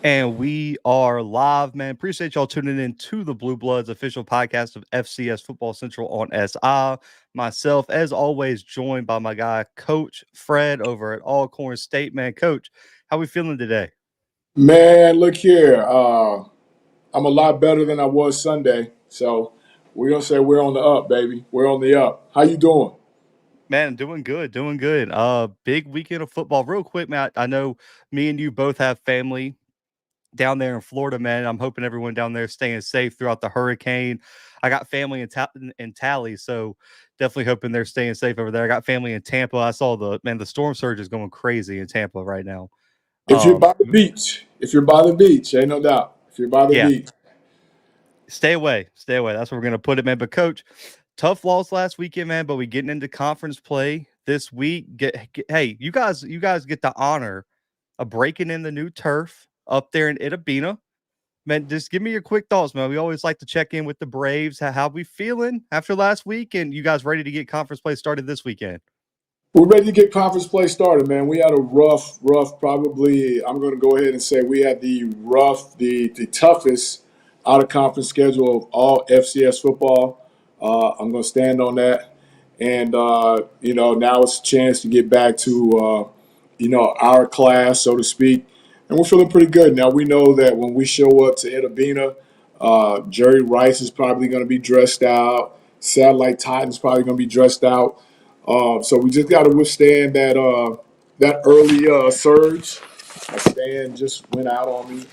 And we are live, man. Appreciate y'all tuning in to the Bluebloods official podcast of FCS Football Central on SI. Myself, as always, joined by my guy, Coach Fred over at Alcorn State. Man, Coach, how we feeling today? Man, look here. I'm a lot better than I was Sunday. So we're gonna say we're on the up, baby. We're on the up. How you doing? Man, doing good, doing good. Big weekend of football. Real quick, man, I know me and you both have family down there in Florida, man. I'm hoping everyone down there is staying safe throughout the hurricane. I got family in Tally, so definitely hoping they're staying safe over there. I got family in Tampa. I saw the storm surge is going crazy in Tampa right now. If you're by the beach, ain't no doubt. If you're by the Yeah, beach, stay away, stay away. That's where we're gonna put it, man. But coach, tough loss last weekend, man. But we getting into conference play this week. Hey, you guys get the honor of breaking in the new turf up there in Itabena. Man, just give me your quick thoughts, man. We always like to check in with the Braves. How we feeling after last week? And you guys ready to get conference play started this weekend? we're ready to get conference play started, man. We had a rough. Probably, I'm going to go ahead and say we had the toughest out of conference schedule of all FCS football. I'm going to stand on that. And now it's a chance to get back to our class, so to speak. And we're feeling pretty good. Now we know that when we show up to Itabena, Jerry Rice is probably going to be dressed out. Satellite Titan's probably going to be dressed out. So we just got to withstand that early surge. My stand just went out on me.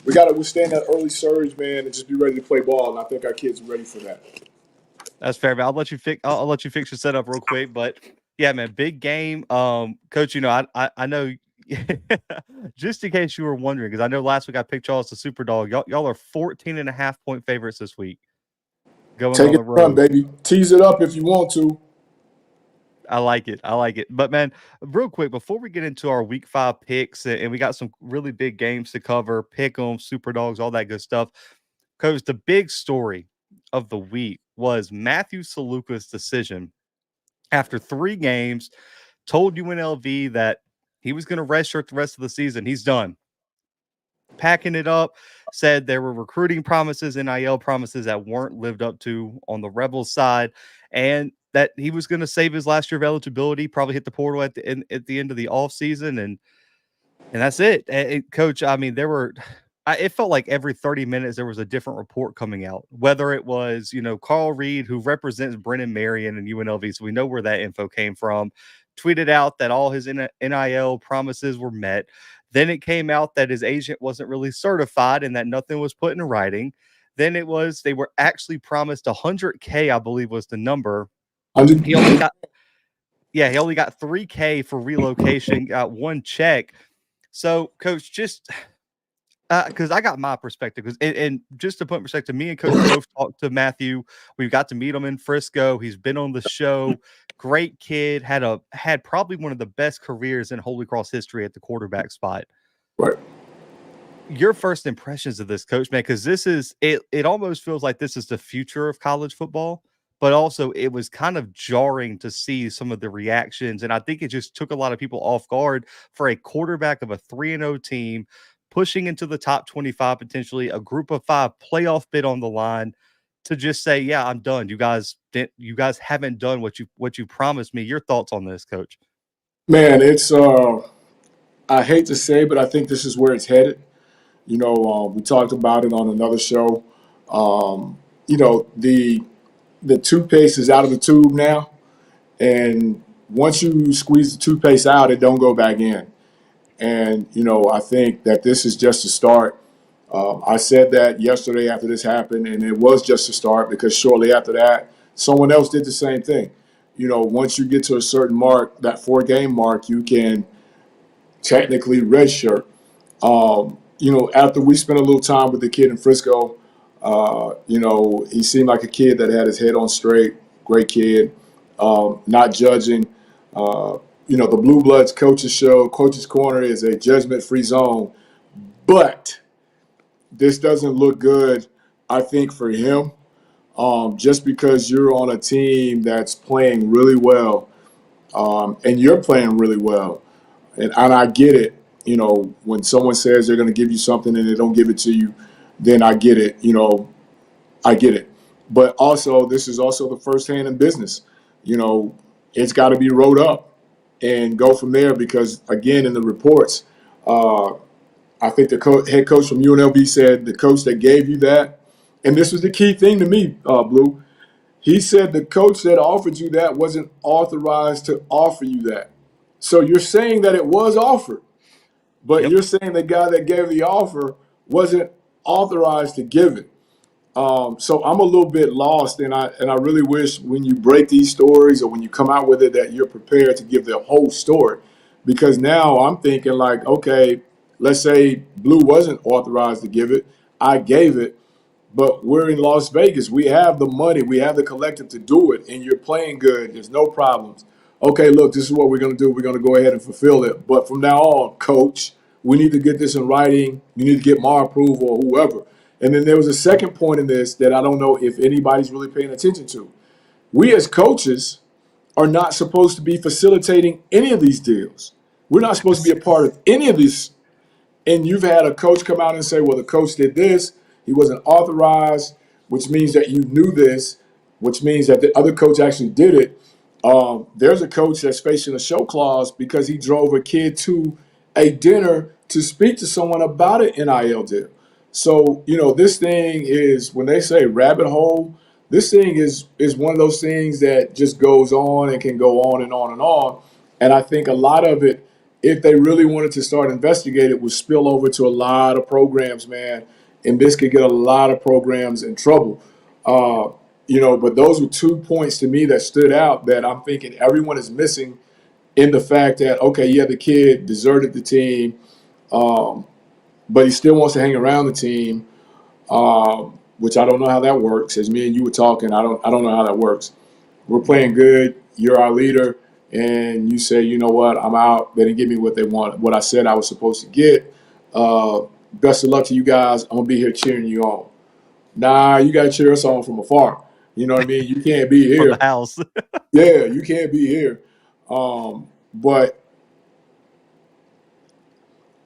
We got to withstand that early surge, man, and just be ready to play ball. And I think our kids are ready for that. That's fair, man. I'll let you fix your setup real quick. But yeah, man, big game. Coach, I know just in case you were wondering, because I know last week I picked y'all as the super dog. Y'all are 14.5-point favorites this week going Take on it the run, road. baby. Tease it up if you want to. I like it. I like it. But man, real quick, before we get into our week 5 picks, and we got some really big games to cover, pick 'em, super dogs, all that good stuff. Coach, the big story of the week was Matthew Sluka's decision after 3 games, told UNLV that he was going to redshirt the rest of the season. He's done. Packing it up, said there were recruiting promises, NIL promises that weren't lived up to on the Rebels side, and that he was going to save his last year of eligibility, probably hit the portal at the end of the offseason, and that's it. Coach, I mean, it felt like every 30 minutes there was a different report coming out, whether it was, Carl Reed, who represents Brennan Marion and UNLV, so we know where that info came from, tweeted out that all his NIL promises were met. Then it came out that his agent wasn't really certified and that nothing was put in writing. Then it was they were actually promised 100K, I believe was the number. He only got he only got 3K for relocation, got one check. So, Coach, just because I got my perspective, and just to put in perspective, me and Coach both talked to Matthew. We've got to meet him in Frisco. He's been on the show. Great kid. Had probably one of the best careers in Holy Cross history at the quarterback spot. Right. Your first impressions of this, Coach, man, because this is it. It almost feels like this is the future of college football. But also, it was kind of jarring to see some of the reactions. And I think it just took a lot of people off guard for a quarterback of a 3-0 team pushing into the top 25, potentially a group of 5 playoff bid on the line, to just say, yeah, I'm done. You guys haven't done what you promised me. Your thoughts on this, Coach? Man, it's I hate to say, but I think this is where it's headed. We talked about it on another show. The toothpaste is out of the tube now, and once you squeeze the toothpaste out, it don't go back in. And I think that this is just a start. I said that yesterday after this happened, and it was just a start because shortly after that, someone else did the same thing. Once you get to a certain mark, that 4-game mark, you can technically redshirt. After we spent a little time with the kid in Frisco, he seemed like a kid that had his head on straight, great kid, not judging. The Bluebloods coaches show, Coach's Corner is a judgment-free zone, but this doesn't look good, I think, for him. Just because you're on a team that's playing really well, and you're playing really well, and I get it. when someone says they're going to give you something and they don't give it to you, then I get it. I get it. But also, this is also the first hand in business. It's got to be wrote up and go from there because, again, in the reports, I think the head coach from UNLV said the coach that gave you that, and this was the key thing to me, Blue. He said the coach that offered you that wasn't authorized to offer you that. So you're saying that it was offered, but Yep. you're saying the guy that gave the offer wasn't authorized to give it. So I'm a little bit lost, and I really wish when you break these stories or when you come out with it that you're prepared to give the whole story, because now I'm thinking like, okay, let's say Blue wasn't authorized to give it, I gave it, but we're in Las Vegas. We have the money, we have the collective to do it, and you're playing good. There's no problems. Okay, look, this is what we're going to do. We're going to go ahead and fulfill it. But from now on, coach, we need to get this in writing. You need to get my approval or whoever. And then there was a second point in this that I don't know if anybody's really paying attention to. We as coaches are not supposed to be facilitating any of these deals. We're not supposed to be a part of any of this. And you've had a coach come out and say, well, the coach did this. He wasn't authorized, which means that you knew this, which means that the other coach actually did it. There's a coach that's facing a show clause because he drove a kid to a dinner to speak to someone about an NIL deal. So, this thing is, when they say rabbit hole, this thing is one of those things that just goes on and can go on and on and on. And I think a lot of it, if they really wanted to start investigating, it would spill over to a lot of programs, man. And this could get a lot of programs in trouble. But those were 2 points to me that stood out that I'm thinking everyone is missing in the fact that, okay, yeah, the kid deserted the team, but he still wants to hang around the team, which I don't know how that works. As me and you were talking, I don't know how that works. We're playing good. You're our leader. And you say, you know what, I'm out. They didn't give me what they wanted, what I said I was supposed to get. Best of luck to you guys. I'm going to be here cheering you on. Nah, you got to cheer us on from afar. You know what I mean? You can't be From the here. house. Yeah, you can't be here. But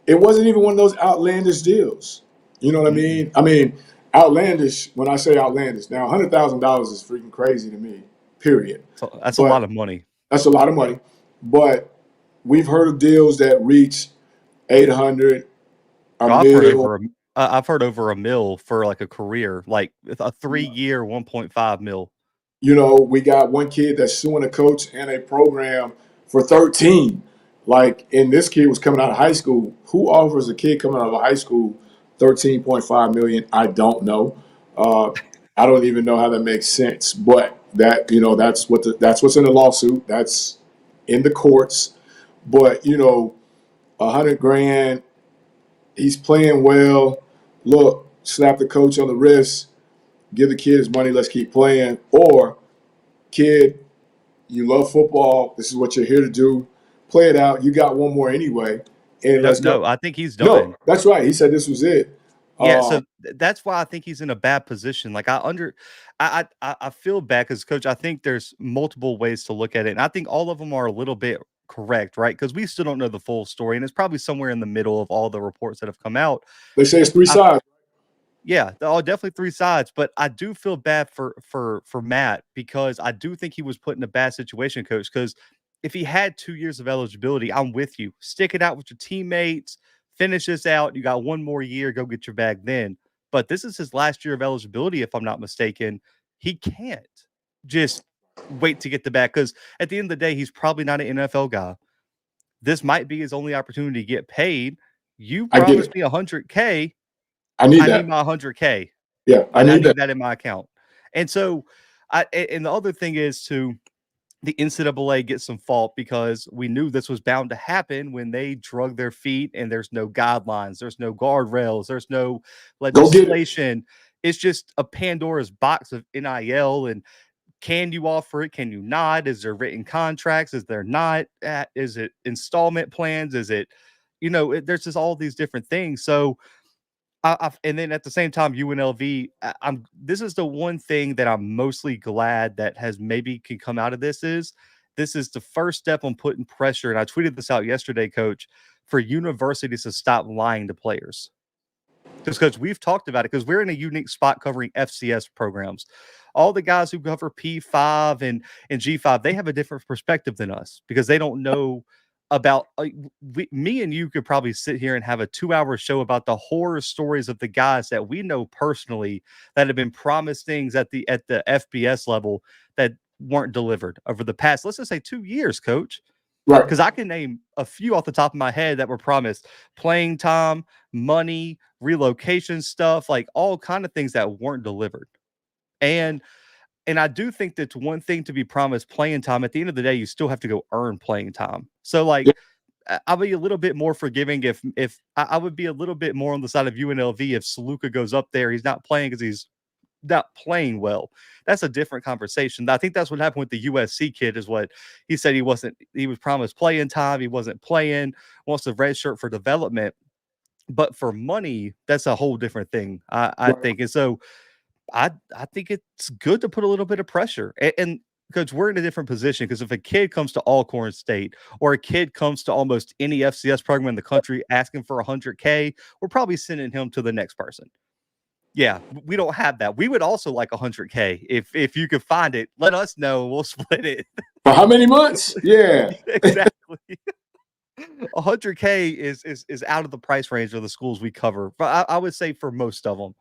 it wasn't even one of those outlandish deals. You know what I Mm-mm. mean? I mean, outlandish, when I say outlandish, now $100,000 is freaking crazy to me, period. So that's a lot But of money. that's a lot of money. But we've heard of deals that reach 800, a Oh, I've heard mil. over I've heard over a mil for like a career, like a 3-year 1.5 mil. We got one kid that's suing a coach and a program for 13. Like, and this kid was coming out of high school. Who offers a kid coming out of high school 13.5 million? I don't know. Uh, I don't even know how that makes sense. But that's what's in the lawsuit. That's in the courts. But 100 grand. He's playing well. Look, slap the coach on the wrist. Give the kid his money. Let's keep playing. Or, kid, you love football. This is what you're here to do. Play it out. You got one more anyway, and No, let's no, go. I think he's No, done. that's right. He said this was it. Yeah, Uh, so that's why I think he's in a bad position. Like I feel bad because coach, I think there's multiple ways to look at it. And I think all of them are a little bit correct, right? Because we still don't know the full story, and it's probably somewhere in the middle of all the reports that have come out. they say it's three I sides. Yeah, oh, definitely 3 sides, but I do feel bad for Matt because I do think he was put in a bad situation, coach, because if he had 2 years of eligibility, I'm with you. Stick it out with your teammates, finish this out, you got 1 more year, go get your bag then. But this is his last year of eligibility, if I'm not mistaken. He can't just wait to get the bag because at the end of the day, he's probably not an NFL guy. This might be his only opportunity to get paid. You I get promised it. me 100K. I need I need that. my 100K. Yeah, I And I need that. need that in my account. And so, and the other thing is to the NCAA gets some fault because we knew this was bound to happen when they drug their feet and there's no guidelines, there's no guardrails, there's no Go get it. legislation. It's just a Pandora's box of NIL. And can you offer it? Can you not? Is there written contracts? Is there not? Is it installment plans? Is it, there's just all these different things. So, and then at the same time, UNLV, am this is the one thing that I'm mostly glad that has maybe can come out of this is the first step on putting pressure. And I tweeted this out yesterday, coach, for universities to stop lying to players. Because we've talked about it, because we're in a unique spot covering FCS programs. All the guys who cover P5 and G5, they have a different perspective than us because they don't know about me and you could probably sit here and have a 2-hour show about the horror stories of the guys that we know personally that have been promised things at the FBS level that weren't delivered over the past, let's just say 2 years, coach. Right. Because I can name a few off the top of my head that were promised playing time, money, relocation stuff, like all kind of things that weren't delivered. And I do think that's one thing to be promised playing time. At the end of the day, you still have to go earn playing time. So like, I'll be a little bit more forgiving if I would be a little bit more on the side of UNLV if Sluka goes up there. He's not playing because he's not playing well. That's a different conversation. I think that's what happened with the USC kid is what he said. He was promised playing time. He wasn't playing, wants a red shirt for development. But for money, that's a whole different thing, I think. And so I think it's good to put a little bit of pressure. And because we're in a different position, because if a kid comes to Alcorn State or a kid comes to almost any FCS program in the country asking for $100K, we're probably sending him to the next person. Yeah, we don't have that. We would also like $100K. If you could find it, let us know. We'll split it. For how many months? Yeah. Exactly. $100K is out of the price range of the schools we cover. But I would say for most of them,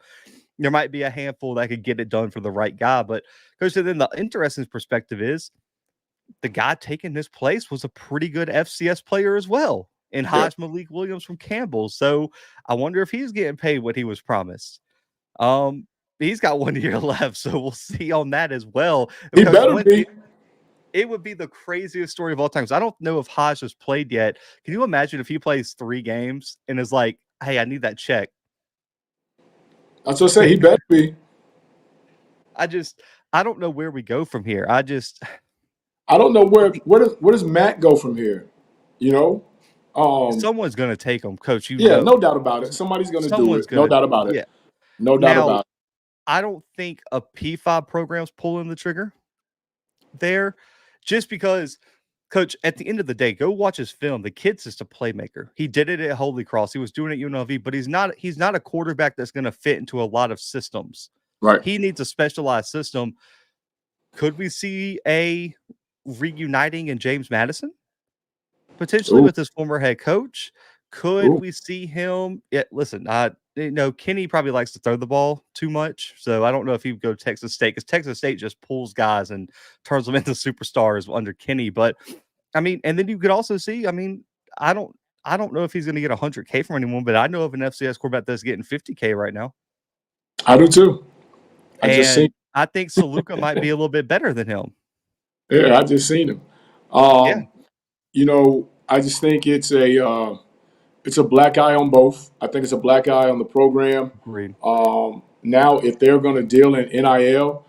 there might be a handful that could get it done for the right guy. But because then the interesting perspective is the guy taking his place was a pretty good FCS player as well. And Hajj Malik Williams from Campbell. So I wonder if he's getting paid what he was promised. He's got 1 year left, so we'll see on that as well. He better be. It would be the craziest story of all time. I don't know if Hajj has played yet. Can you imagine if he plays 3 games and is like, hey, I need that check? That's what I say. He better be. I don't know where we go from here. I don't know where does Matt go from here? You know, someone's going to take him, Coach. No doubt about it. Somebody's going to do it. No doubt about it. Yeah. No doubt about it. I don't think a P5 program's pulling the trigger there, just because, Coach, at the end of the day, go watch his film. The kid's just a playmaker. He did it at Holy Cross. He was doing it at UNLV, but he's not a quarterback that's going to fit into a lot of systems. Right. He needs a specialized system. Could we see a reuniting in James Madison? Potentially with his former head coach? Could we see him? Yeah, listen, Kenny probably likes to throw the ball too much. So I don't know if he would go to Texas State, because Texas State just pulls guys and turns them into superstars under Kenny. But I mean, and then you could also see, I mean, I don't know if he's going to get $100K from anyone, but I know of an FCS quarterback that's getting $50K right now. I do too. I think Sluka might be a little bit better than him. Yeah, I just seen him. You know, I just think it's a black eye on both. I think it's a black eye on the program. Agreed. Now, if they're going to deal in NIL,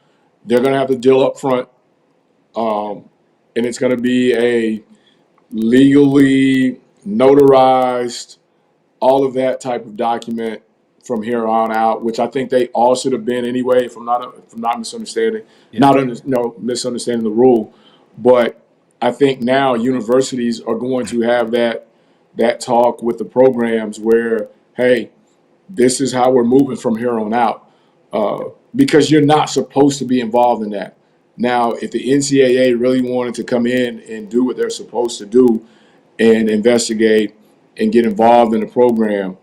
they're going to have to deal up front. And it's going to be a legally notarized, all of that type of document from here on out, which I think they all should have been anyway, if I'm not misunderstanding, misunderstanding the rule. But I think now universities are going to have that talk with the programs where, hey, this is how we're moving from here on out, because you're not supposed to be involved in that. Now, if the NCAA really wanted to come in and do what they're supposed to do and investigate and get involved in the program,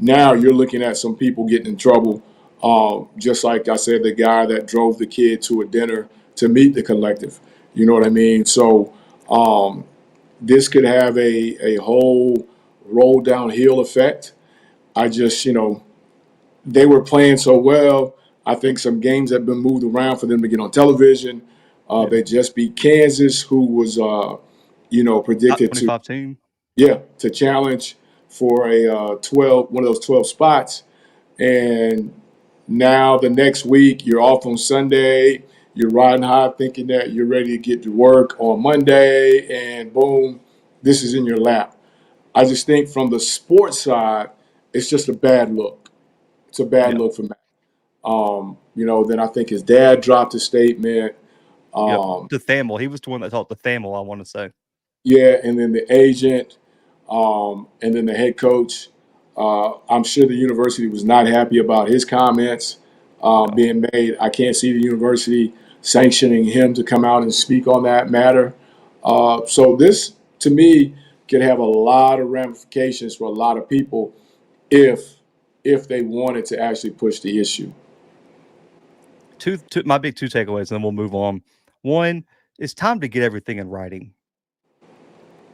now you're looking at some people getting in trouble. Just like I said, the guy that drove the kid to a dinner to meet the collective. You know what I mean? So this could have a whole roll downhill effect. I just, they were playing so well. I think some games have been moved around for them to get on television. They just beat Kansas, who was, predicted to challenge for one of those 12 spots. And now the next week you're off on Sunday. You're riding high thinking that you're ready to get to work on Monday, and boom, this is in your lap. I just think from the sports side, it's just a bad look. It's a bad look for Matt. Then I think his dad dropped a statement. To Thamel. He was the one that talked to Thamel, I want to say. Yeah, and then the agent. And then the head coach, I'm sure the university was not happy about his comments No. being made. I can't see the university sanctioning him to come out and speak on that matter. So this, to me, could have a lot of ramifications for a lot of people if they wanted to actually push the issue. My big two takeaways, and then we'll move on. One, it's time to get everything in writing.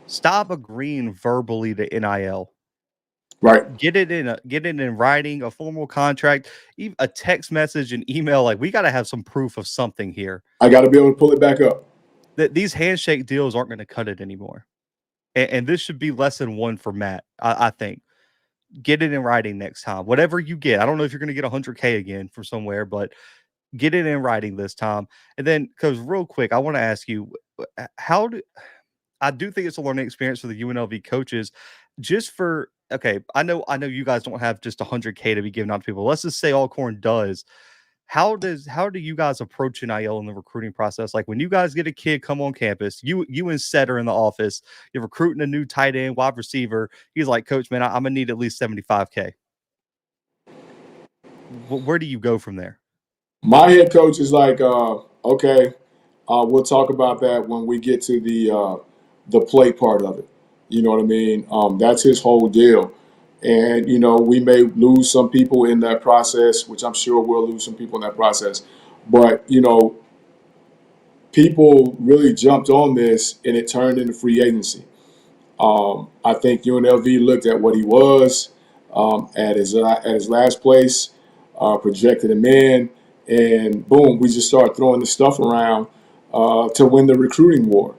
Stop agreeing verbally to NIL. Right. Get it in writing, a formal contract, even a text message, an email. Like, we got to have some proof of something here. I got to be able to pull it back up. That these handshake deals aren't going to cut it anymore. And this should be lesson one for Matt. I think. Get it in writing next time. Whatever you get. I don't know if you're going to get 100K again from somewhere, but get it in writing this time. And then, because real quick, I want to ask you, I do think it's a learning experience for the UNLV coaches. Just for I know you guys don't have just 100K to be given out to people. Let's just say Alcorn does. How do you guys approach NIL in the recruiting process? Like, when you guys get a kid come on campus, you and Seth are in the office, you're recruiting a new tight end, wide receiver. He's like, Coach, man, I'm gonna need at least 75K. Where do you go from there? My head coach is like, okay, we'll talk about that when we get to the play part of it. You know what I mean? That's his whole deal. And, we may lose some people in that process, which I'm sure we'll lose some people in that process. But, people really jumped on this and it turned into free agency. I think UNLV looked at what he was at his last place, projected him in, and boom, we just start throwing the stuff around to win the recruiting war.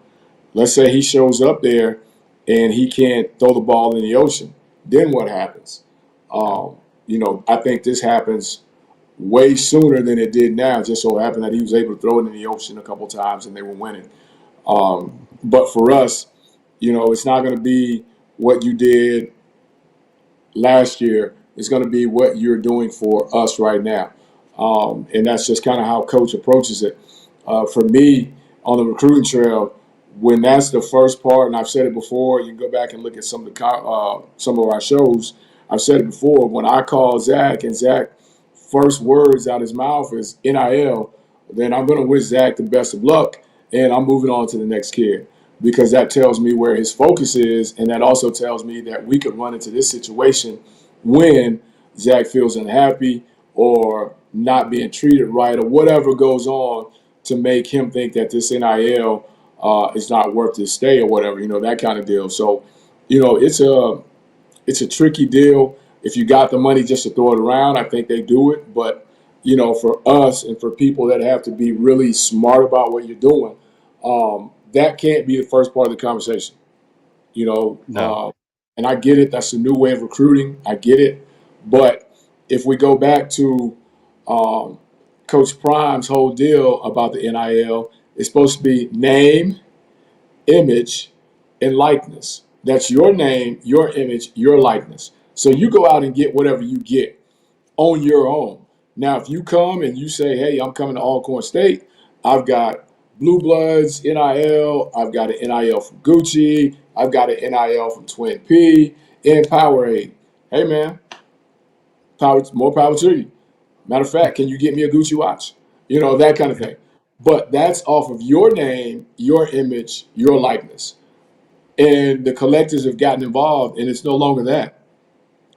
Let's say he shows up there and he can't throw the ball in the ocean. Then what happens? I think this happens way sooner than it did now. It just so happened that he was able to throw it in the ocean a couple times and they were winning. But for us, it's not going to be what you did last year. It's going to be what you're doing for us right now. And that's just kind of how coach approaches it. For me, on the recruiting trail, when that's the first part, and I've said it before, you can go back and look at some of our shows. I've said it before. When I call Zach and Zach first words out his mouth is NIL, then I'm going to wish Zach the best of luck, and I'm moving on to the next kid, because that tells me where his focus is, and that also tells me that we could run into this situation when Zach feels unhappy or not being treated right or whatever goes on to make him think that this NIL is not worth his stay or whatever, that kind of deal. So, it's a tricky deal. If you got the money just to throw it around, I think they do it. But, for us and for people that have to be really smart about what you're doing, that can't be the first part of the conversation. No. And I get it. That's a new way of recruiting. I get it. But if we go back to Coach Prime's whole deal about the NIL, it's supposed to be name, image, and likeness. That's your name, your image, your likeness. So you go out and get whatever you get on your own. Now, if you come and you say, hey, I'm coming to Alcorn State, I've got Bluebloods, NIL, I've got an NIL from Gucci, I've got an NIL from Twin P, and Powerade. Hey, man, more power to you. Matter of fact, can you get me a Gucci watch? That kind of thing. But that's off of your name, your image, your likeness. And the collectors have gotten involved, and it's no longer that.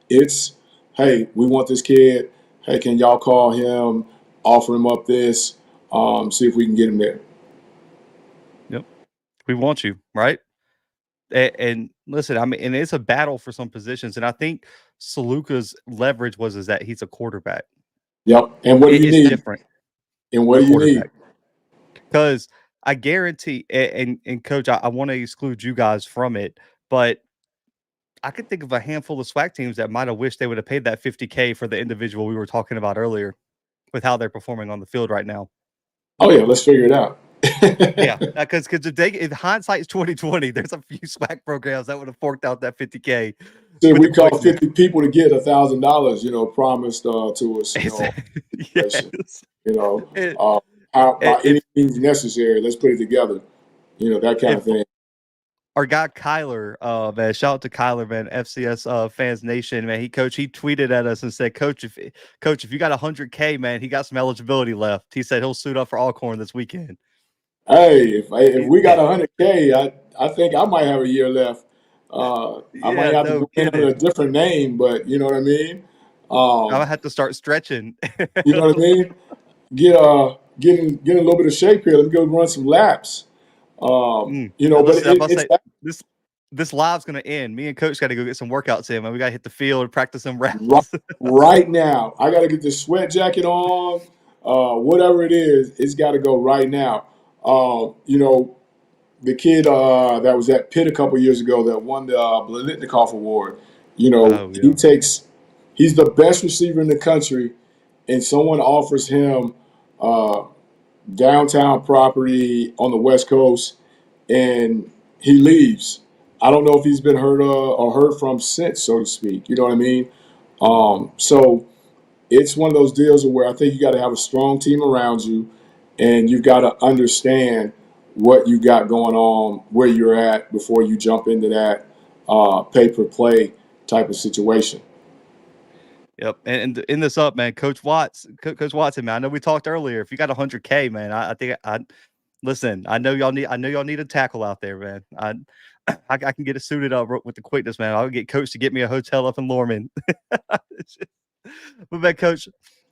It's, hey, we want this kid. Hey, can y'all call him, offer him up this, see if we can get him there. Yep. We want you, right? And listen, I mean, and it's a battle for some positions. And I think Sluka's leverage is that he's a quarterback. Yep. And what do you need? Different. And what do you need? Because I guarantee, and Coach, I want to exclude you guys from it, but I could think of a handful of SWAC teams that might have wished they would have paid that 50K for the individual we were talking about earlier with how they're performing on the field right now. Oh, yeah, let's figure it out. Yeah, because if hindsight's 2020, there's a few SWAC programs that would have forked out that 50K. See, we called 50 people to get $1,000, promised to us. Yes. By any means necessary, let's put it together. That kind of thing. our guy Kyler, man, shout out to Kyler, man, FCS fans nation, man. He tweeted at us and said, Coach, if you got 100K, man, he got some eligibility left. He said he'll suit up for Alcorn this weekend. Hey, if we got 100K, I think I might have a year left. I might Yeah, have to no go in under a kidding. different name, but you know what I mean. I'm gonna Um, have to start stretching. you know what I mean. Get in a little bit of shape here. Let me go run some laps. But Listen, I'm about to it's say this live's gonna end. Me and Coach got to go get some workouts in, man. We got to hit the field and practice some right, routes. right now. I got to get this sweat jacket on. Whatever it is, it's got to go right now. You know, the kid that was at Pitt a couple years ago that won the Blitnikoff Award. You know, Oh yeah. he's the best receiver in the country, and someone offers him uh, downtown property on the West Coast, and he leaves. I don't know if he's been heard of or heard from since, so to speak. You know what I mean? Wow. So it's one of those deals where I think you got to have a strong team around you, and you've got to understand what you got going on, where you're at before you jump into that pay per play type of situation. Yep, and to end this up, man, Coach Watson, man. I know we talked earlier. If you got 100K, man, I think I listen. I know y'all need a tackle out there, man. I can get it suited up with the quickness, man. I'll get Coach to get me a hotel up in Lorman. But man, Coach,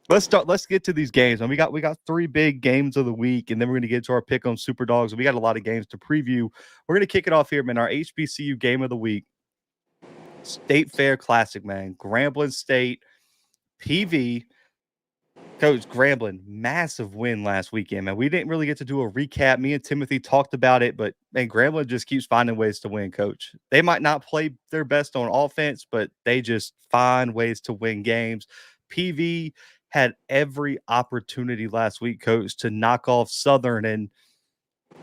let's start. Let's get to these games. And we got three big games of the week, and then we're gonna get to our pick on Super Dogs. We got a lot of games to preview. We're gonna kick it off here, man. Our HBCU game of the week, State Fair Classic, man. Grambling State PV. Coach Grambling, massive win last weekend, man. We didn't really get to do a recap. Me and Timothy talked about it, but man, Grambling just keeps finding ways to win, Coach. They might not play their best on offense, but they just find ways to win games. PV had every opportunity last week, Coach, to knock off Southern and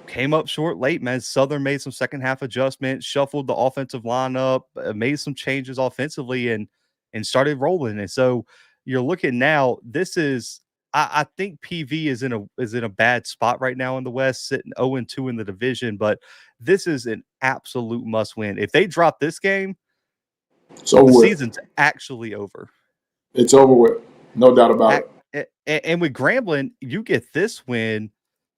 came up short late, man. Southern made some second half adjustments, shuffled the offensive lineup, made some changes offensively, and started rolling. And so you're looking now. This is I think PV is in a bad spot right now in the West, sitting 0-2 in the division. But this is an absolute must win. If they drop this game, It's over the with. season's actually over. It's over with. No doubt about it. And with Grambling, you get this win,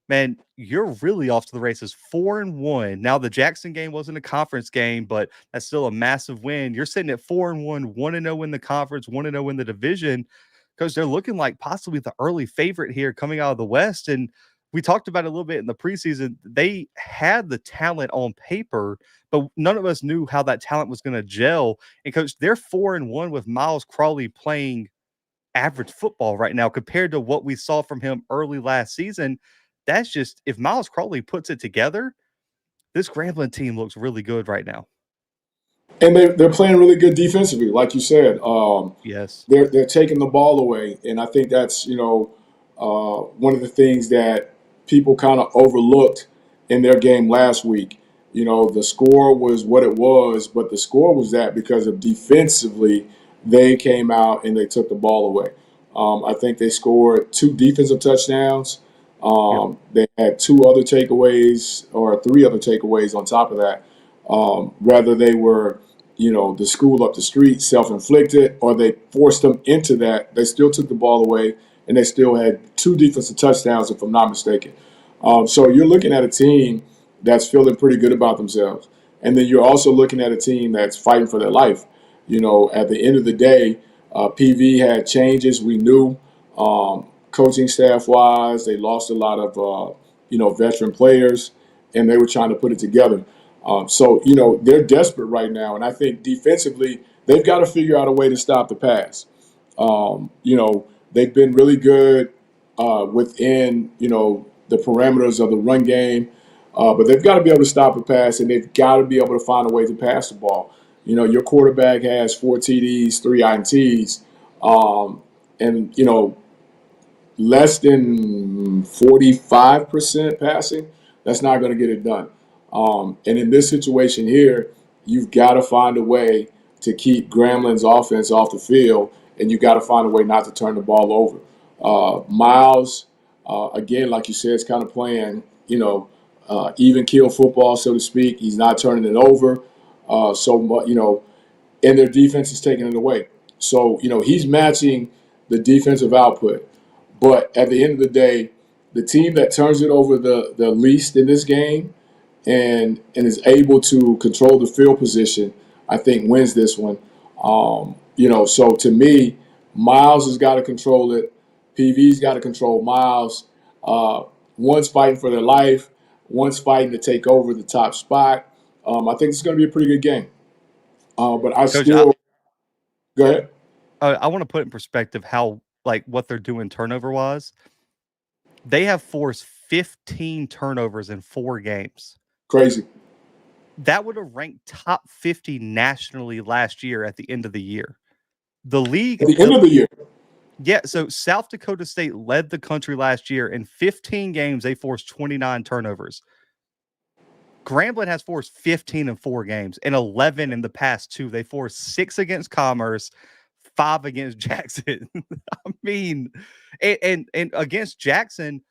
man, you're really off to the races. 4-1. Now the Jackson game wasn't a conference game, but that's still a massive win. You're sitting at 4-1, 1-0 in the conference, 1-0 in the division, because they're looking like possibly the early favorite here coming out of the West. And we talked about it a little bit in the preseason. They had the talent on paper, but none of us knew how that talent was going to gel. And coach, they're 4-1 with Miles Crawley playing average football right now compared to what we saw from him early last season. That's just if Miles Crawley puts it together, this Grambling team looks really good right now. And they're playing really good defensively, like you said. Yes. They're taking the ball away, and I think that's one of the things that people kind of overlooked in their game last week. You know, the score was what it was, but the score was that because of defensively they came out and they took the ball away. I think they scored two defensive touchdowns. Yep. They had two other takeaways or three other takeaways on top of that. Rather they were the school up the street, self-inflicted, or they forced them into that. They still took the ball away, and they still had two defensive touchdowns, if I'm not mistaken. So you're looking at a team that's feeling pretty good about themselves. And then you're also looking at a team that's fighting for their life. You know, at the end of the day, PV had changes. We knew coaching staff-wise, they lost a lot of, veteran players, and they were trying to put it together. So they're desperate right now, and I think defensively they've got to figure out a way to stop the pass. They've been really good within the parameters of the run game, but they've got to be able to stop the pass, and they've got to be able to find a way to pass the ball. You know, your quarterback has 4 TDs, 3 INTs, and less than 45% passing. That's not going to get it done. And in this situation here, you've got to find a way to keep Grambling's offense off the field, and you've got to find a way not to turn the ball over. Miles, again, like you said, is kind of playing, even kill football, so to speak. He's not turning it over so much, and their defense is taking it away. So, he's matching the defensive output. But at the end of the day, the team that turns it over the least in this game and is able to control the field position, I think wins this one. So to me, Miles has got to control it. PV's got to control Miles. One's fighting for their life. One's fighting to take over the top spot. I think it's going to be a pretty good game. But I Coach, still go ahead. I want to put in perspective how what they're doing turnover wise. They have forced 15 turnovers in 4 games. Crazy. That would have ranked top 50 nationally last year at the end of the year. The league At the end of the year. Yeah, so South Dakota State led the country last year. In 15 games, they forced 29 turnovers. Grambling has forced 15 in 4 games and 11 in the past 2. They forced 6 against Commerce, 5 against Jackson. I mean, and against Jackson,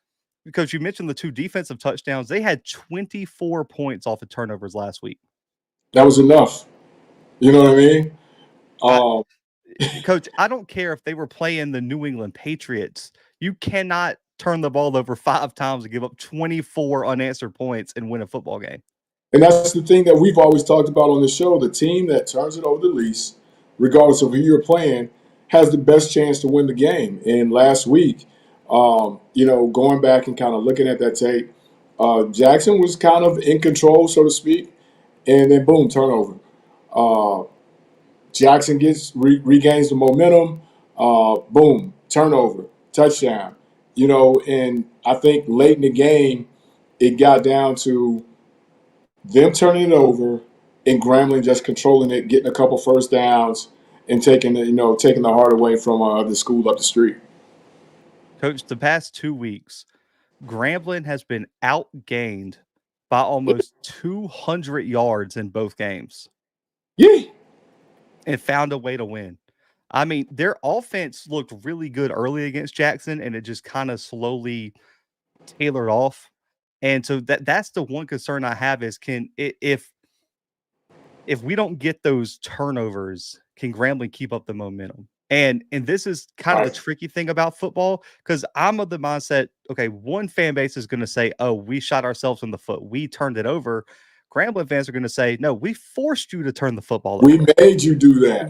because you mentioned the 2 defensive touchdowns, they had 24 points off of turnovers last week. That was enough. You know what I mean? Coach, I don't care if they were playing the New England Patriots. You cannot turn the ball over 5 times and give up 24 unanswered points and win a football game. And that's the thing that we've always talked about on the show. The team that turns it over the least, regardless of who you're playing, has the best chance to win the game. And last week, going back and kind of looking at that tape, Jackson was kind of in control, so to speak, and then boom, turnover. Jackson regains the momentum, boom, turnover, touchdown. And I think late in the game, it got down to them turning it over and Grambling just controlling it, getting a couple first downs, and taking the heart away from the school up the street. Coach, the past 2 weeks, Grambling has been outgained by almost 200 yards in both games. Yeah. And found a way to win. I mean, their offense looked really good early against Jackson, and it just kind of slowly tailored off. And so that's the one concern I have is if we don't get those turnovers, can Grambling keep up the momentum? And this is kind of the tricky thing about football, because I'm of the mindset, okay, one fan base is going to say, oh, we shot ourselves in the foot. We turned it over. Grambling fans are going to say, no, we forced you to turn the football over. We made you do that.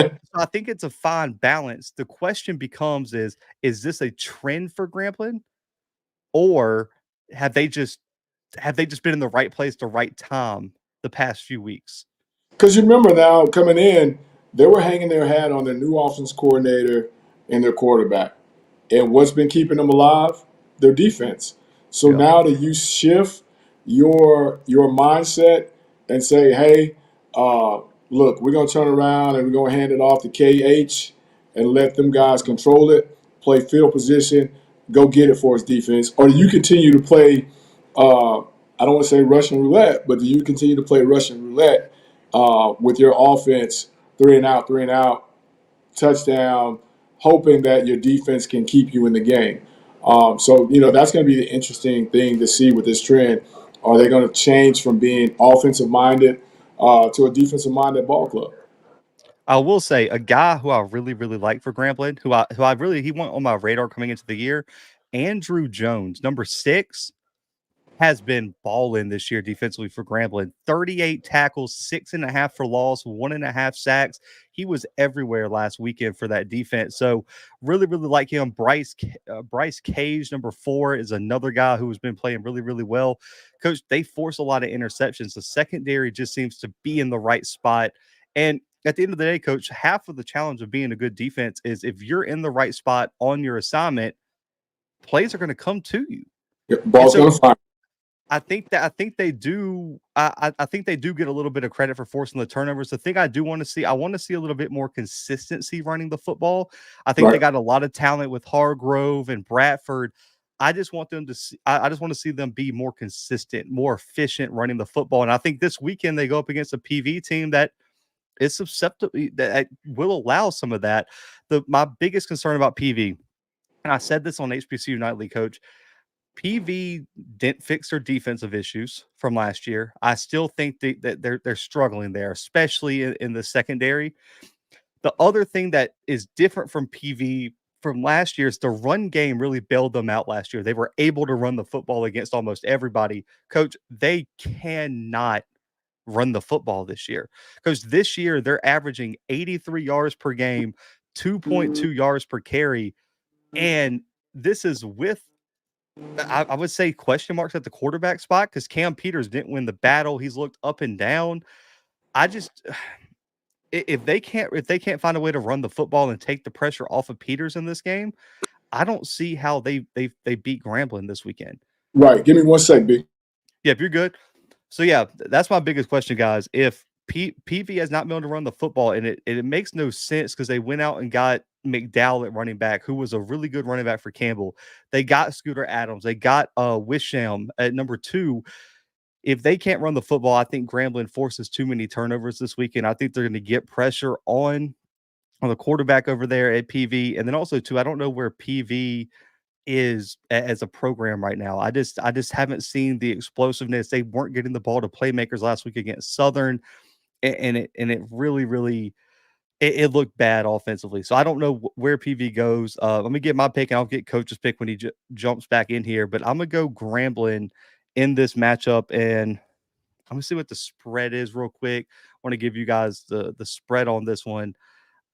And so I think it's a fine balance. The question becomes is this a trend for Grambling, or have they just been in the right place, the right time the past few weeks? Because you remember now, coming in, they were hanging their hat on their new offense coordinator and their quarterback. And what's been keeping them alive? Their defense. So now that you shift your mindset and say, hey, look, we're going to turn around and we're going to hand it off to KH and let them guys control it, play field position, go get it for his defense. Or do you continue to play, I don't want to say Russian roulette, but do you continue to play Russian roulette with your offense, 3 and out, touchdown, hoping that your defense can keep you in the game? So that's going to be the interesting thing to see with this trend. Are they going to change from being offensive-minded to a defensive-minded ball club? I will say a guy who I really, really like for Grambling, he went on my radar coming into the year, Andrew Jones, number 6, has been balling this year defensively for Grambling. 38 tackles, 6.5 for loss, 1.5 sacks. He was everywhere last weekend for that defense. So really, really like him. Bryce Cage, number 4, is another guy who has been playing really, really well. Coach, they force a lot of interceptions. The secondary just seems to be in the right spot. And at the end of the day, Coach, half of the challenge of being a good defense is if you're in the right spot on your assignment, plays are going to come to you. Ball's going to fire. I think they do. I think they do get a little bit of credit for forcing the turnovers. The thing I do want to see, I want to see a little bit more consistency running the football. I think they got a lot of talent with Hargrove and Bradford. I just want them to see, I just want to see them be more consistent, more efficient running the football. And I think this weekend they go up against a PV team that is susceptible, that will allow some of that. My biggest concern about PV, and I said this on HBCU Nightly, Coach, PV didn't fix their defensive issues from last year. I still think that they're struggling there, especially in the secondary. The other thing that is different from PV from last year is the run game really bailed them out last year. They were able to run the football against almost everybody. Coach, they cannot run the football this year because this year they're averaging 83 yards per game, 2.2 yards per carry. And this is with, I would say, question marks at the quarterback spot because Cam Peters didn't win the battle. He's looked up and down. I just, if they can't find a way to run the football and take the pressure off of Peters in this game, I don't see how they beat Grambling this weekend. Right. Give me 1 sec, B. Yeah, if you're good. So yeah, that's my biggest question, guys. If PV has not been able to run the football, and it makes no sense because they went out and got McDowell at running back, who was a really good running back for Campbell. They got Scooter Adams. They got Wisham at number 2. If they can't run the football, I think Grambling forces too many turnovers this weekend. I think they're going to get pressure on the quarterback over there at PV, and then also too, I don't know where PV is as a program right now. I just haven't seen the explosiveness. They weren't getting the ball to playmakers last week against Southern, and it really it looked bad offensively. So I don't know where PV goes. Let me get my pick, and I'll get Coach's pick when he jumps back in here. But I'm gonna go Grambling in this matchup, and I'm gonna see what the spread is real quick. I want to give you guys the spread on this one.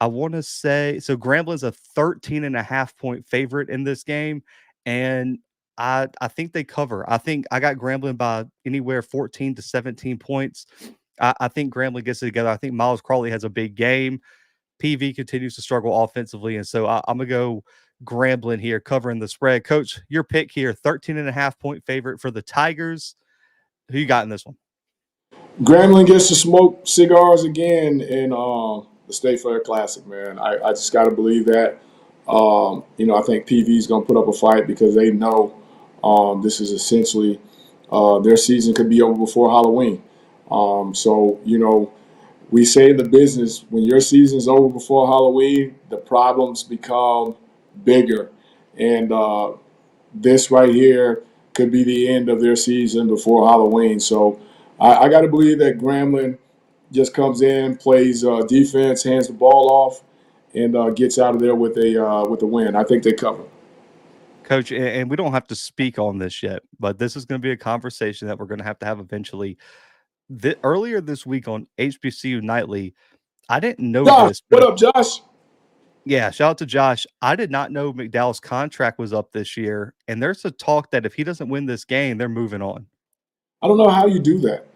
I want to say so Grambling's a 13.5-point favorite in this game, and I think they cover. I think I got Grambling by anywhere 14 to 17 points. I think Grambling gets it together. I think Miles Crawley has a big game. PV continues to struggle offensively, and so I'm gonna go Grambling here, covering the spread. Coach, your pick here, 13.5-point favorite for the Tigers. Who you got in this one? Grambling gets to smoke cigars again in the State Fair Classic, man. I just got to believe that. I think PV is going to put up a fight because they know this is essentially their season could be over before Halloween. We say in the business, when your season's over before Halloween, the problems become bigger. And this right here could be the end of their season before Halloween. So I got to believe that Grambling just comes in, plays defense, hands the ball off, and gets out of there with a win. I think they cover. Coach, and we don't have to speak on this yet, but this is going to be a conversation that we're going to have eventually. Earlier this week on HBCU Nightly, I didn't know Josh, this. what up, Josh? Yeah, shout out to Josh. I did not know McDowell's contract was up this year, and there's a talk that if he doesn't win this game, they're moving on. I don't know how you do that.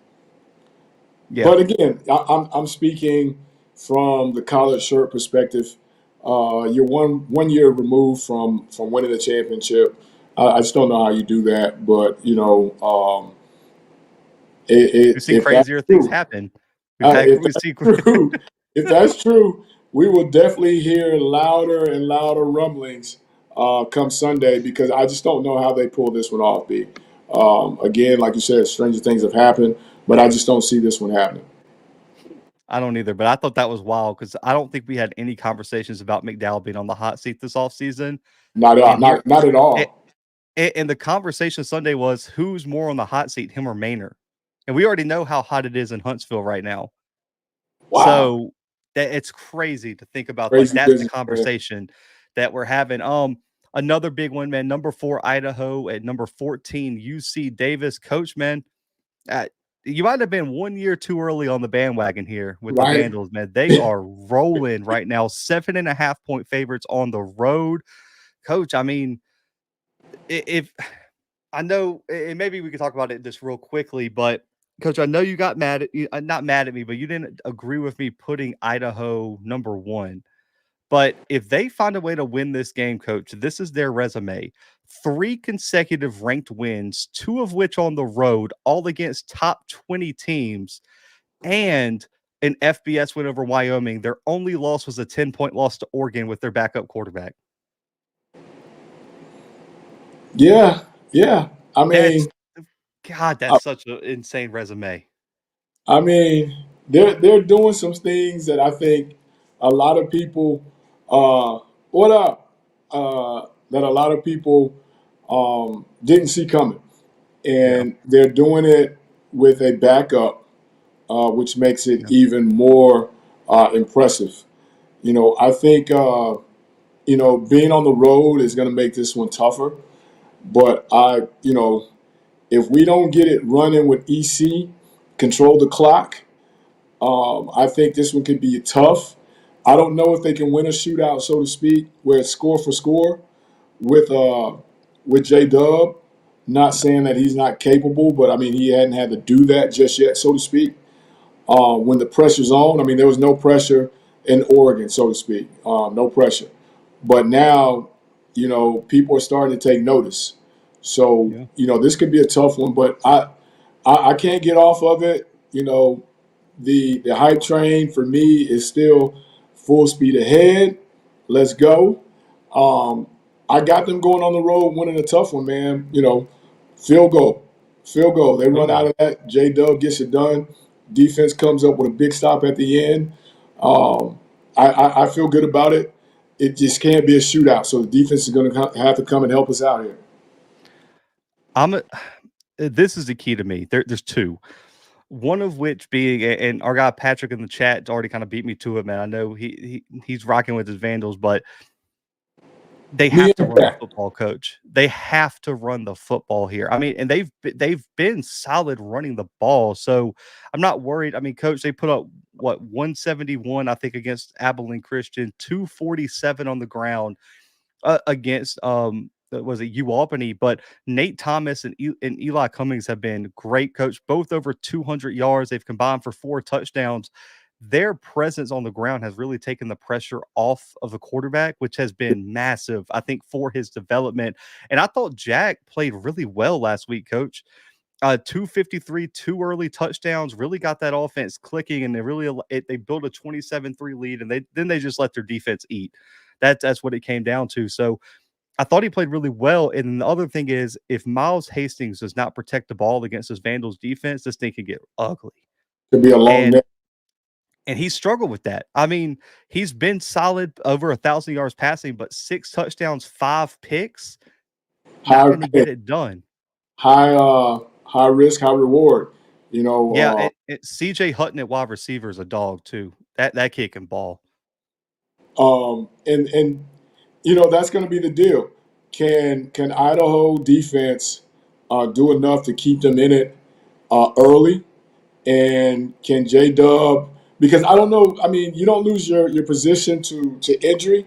Yeah. But again, I'm speaking from the college shirt perspective. You're one year removed from winning the championship. I just don't know how you do that. But We've seen if that's crazier things true, happen. if that's true, if that's true, we will definitely hear louder and louder rumblings come Sunday because I just don't know how they pull this one off. B. Again, like you said, stranger things have happened, but I just don't see this one happening. I don't either, but I thought that was wild because I don't think we had any conversations about McDowell being on the hot seat this offseason. Not at all. And the conversation Sunday was who's more on the hot seat, him or Maynard? And we already know how hot it is in Huntsville right now. Wow. So that it's crazy to think about. Crazy that's business, the conversation that we're having. Another big one, man. Number 4 Idaho at number 14 UC Davis. Coach, man, you might have been 1 year too early on the bandwagon here with the Vandals, man. They are rolling right now. 7.5-point favorites on the road. Coach, I mean, if I know, and maybe we could talk about it just real quickly, but Coach, I know you got mad at you, not mad at me, but you didn't agree with me putting Idaho number 1. But if they find a way to win this game, Coach, this is their resume. 3 consecutive ranked wins, 2 of which on the road, all against top 20 teams, and an FBS win over Wyoming. Their only loss was a 10-point loss to Oregon with their backup quarterback. Yeah. I mean, that's such an insane resume. I mean, they're doing some things that I think a lot of people that a lot of people didn't see coming. Yeah. And they're doing it with a backup, which makes it Yeah. even more impressive. I think, being on the road is going to make this one tougher. But if we don't get it running with EC, control the clock, I think this one could be tough. I don't know if they can win a shootout, so to speak, where it's score for score with J Dub. Not No. saying that he's not capable, but I mean he hadn't had to do that just yet, so to speak. When the pressure's on, I mean there was no pressure in Oregon, so to speak, no pressure. But now, people are starting to take notice. So Yeah. this could be a tough one, but I can't get off of it. The hype train for me is still full speed ahead. Let's go. Um, I got them going on the road, winning a tough one, man. Field goal, field goal. They Field run out goal. of that. J Dub gets it done. Defense comes up with a big stop at the end. Um, I feel good about it. It just can't be a shootout, so the defense is going to have to come and help us out here. I'm a, this is the key to me. There's two. One of which being, and our guy Patrick in the chat already kind of beat me to it, man. I know he's rocking with his Vandals, but they Me have to and run the Pat. football, coach. They have to run the football here. I mean, and they've been solid running the ball, so I'm not worried. I mean, coach, they put up what 171, I think, against Abilene Christian, 247 on the ground against was it UAlbany, but Nate Thomas and Eli Cummings have been great, coach. Both over 200 yards. They've combined for 4 touchdowns. Their presence on the ground has really taken the pressure off of the quarterback, which has been massive, I think, for his development. And I thought Jack played really well last week, coach. 253, 2 early touchdowns, really got that offense clicking, and they built a 27-3 lead, and they just let their defense eat. That's what it came down to. So I thought he played really well. And the other thing is, if Miles Hastings does not protect the ball against this Vandals defense, this thing could get ugly. Could be a long And neck. and he struggled with that. I mean, he's been solid over 1,000 yards passing, but 6 touchdowns, 5 picks, not High, going to get it done. high risk, high reward. You Yeah, know, CJ Hutton at wide receiver is a dog too. That kid can ball. and that's going to be the deal. Can Idaho defense do enough to keep them in it early? And can J Dub? Because I don't know. I mean, you don't lose your position to injury,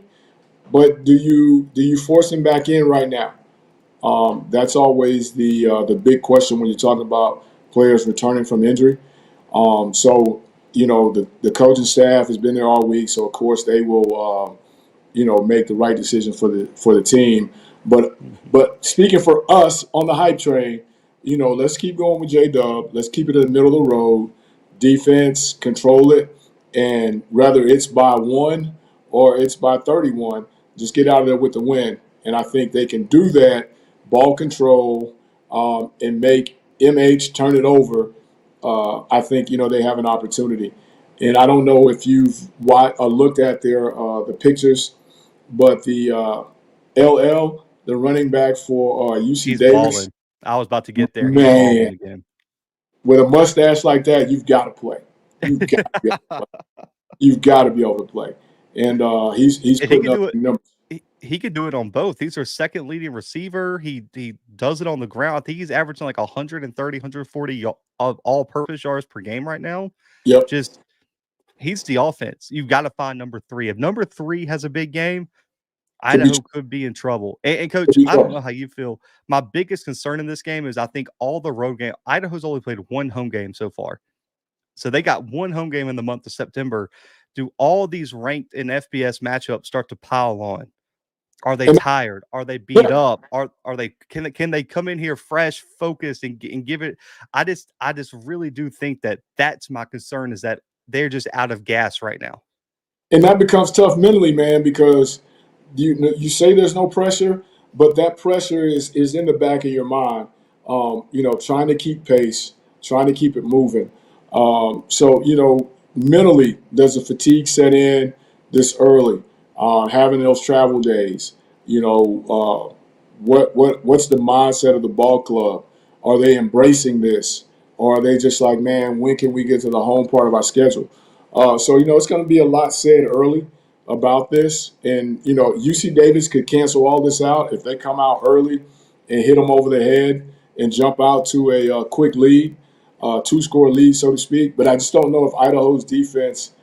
but do you force him back in right now? That's always the big question when you're talking about players returning from injury. So the coaching staff has been there all week, so of course they will make the right decision for the team. But Mhm. but speaking for us on the hype train, let's keep going with J Dub. Let's keep it in the middle of the road. Defense, control it, and whether it's by 1 or it's by 31, just get out of there with the win. And I think they can do that. Ball control, and make MH turn it over. I think they have an opportunity. And I don't know if you've looked at the pictures, but the LL, the running back for UC He's Davis, balling. I was about to get there. He's balling man, again. with a mustache like that, you've got to play. You've got to be able to play. You've got to be able to play. And he's And he putting can up do it. numbers. He could do it on both. He's our second leading receiver. He does it on the ground. I think he's averaging like 130, 140 of all-purpose yards per game right now. Yep. Just he's the offense. You've got to find number 3. If number 3 has a big game, Could be Idaho could be in trouble. And could coach, be I don't know trouble. how you feel. My biggest concern in this game is I think all the road game. Idaho's only played 1 home game so far. So they got 1 home game in the month of September. Do all these ranked in FBS matchups start to pile on? Are they And tired? Are they beat yeah, up? Are they can they come in here fresh, focused, and give it? I just really do think that that's my concern is that they're just out of gas right now. and that becomes tough mentally, man, because you say there's no pressure, but that pressure is in the back of your mind. Trying to keep pace, trying to keep it moving. So mentally, does a fatigue set in this early? Having those travel days, what's the mindset of the ball club? Are they embracing this, or are they just like, man, when can we get to the home part of our schedule? So it's going to be a lot said early about this, and UC Davis could cancel all this out if they come out early and hit them over the head and jump out to a quick lead, two-score lead, so to speak. But I just don't know if Idaho's defense,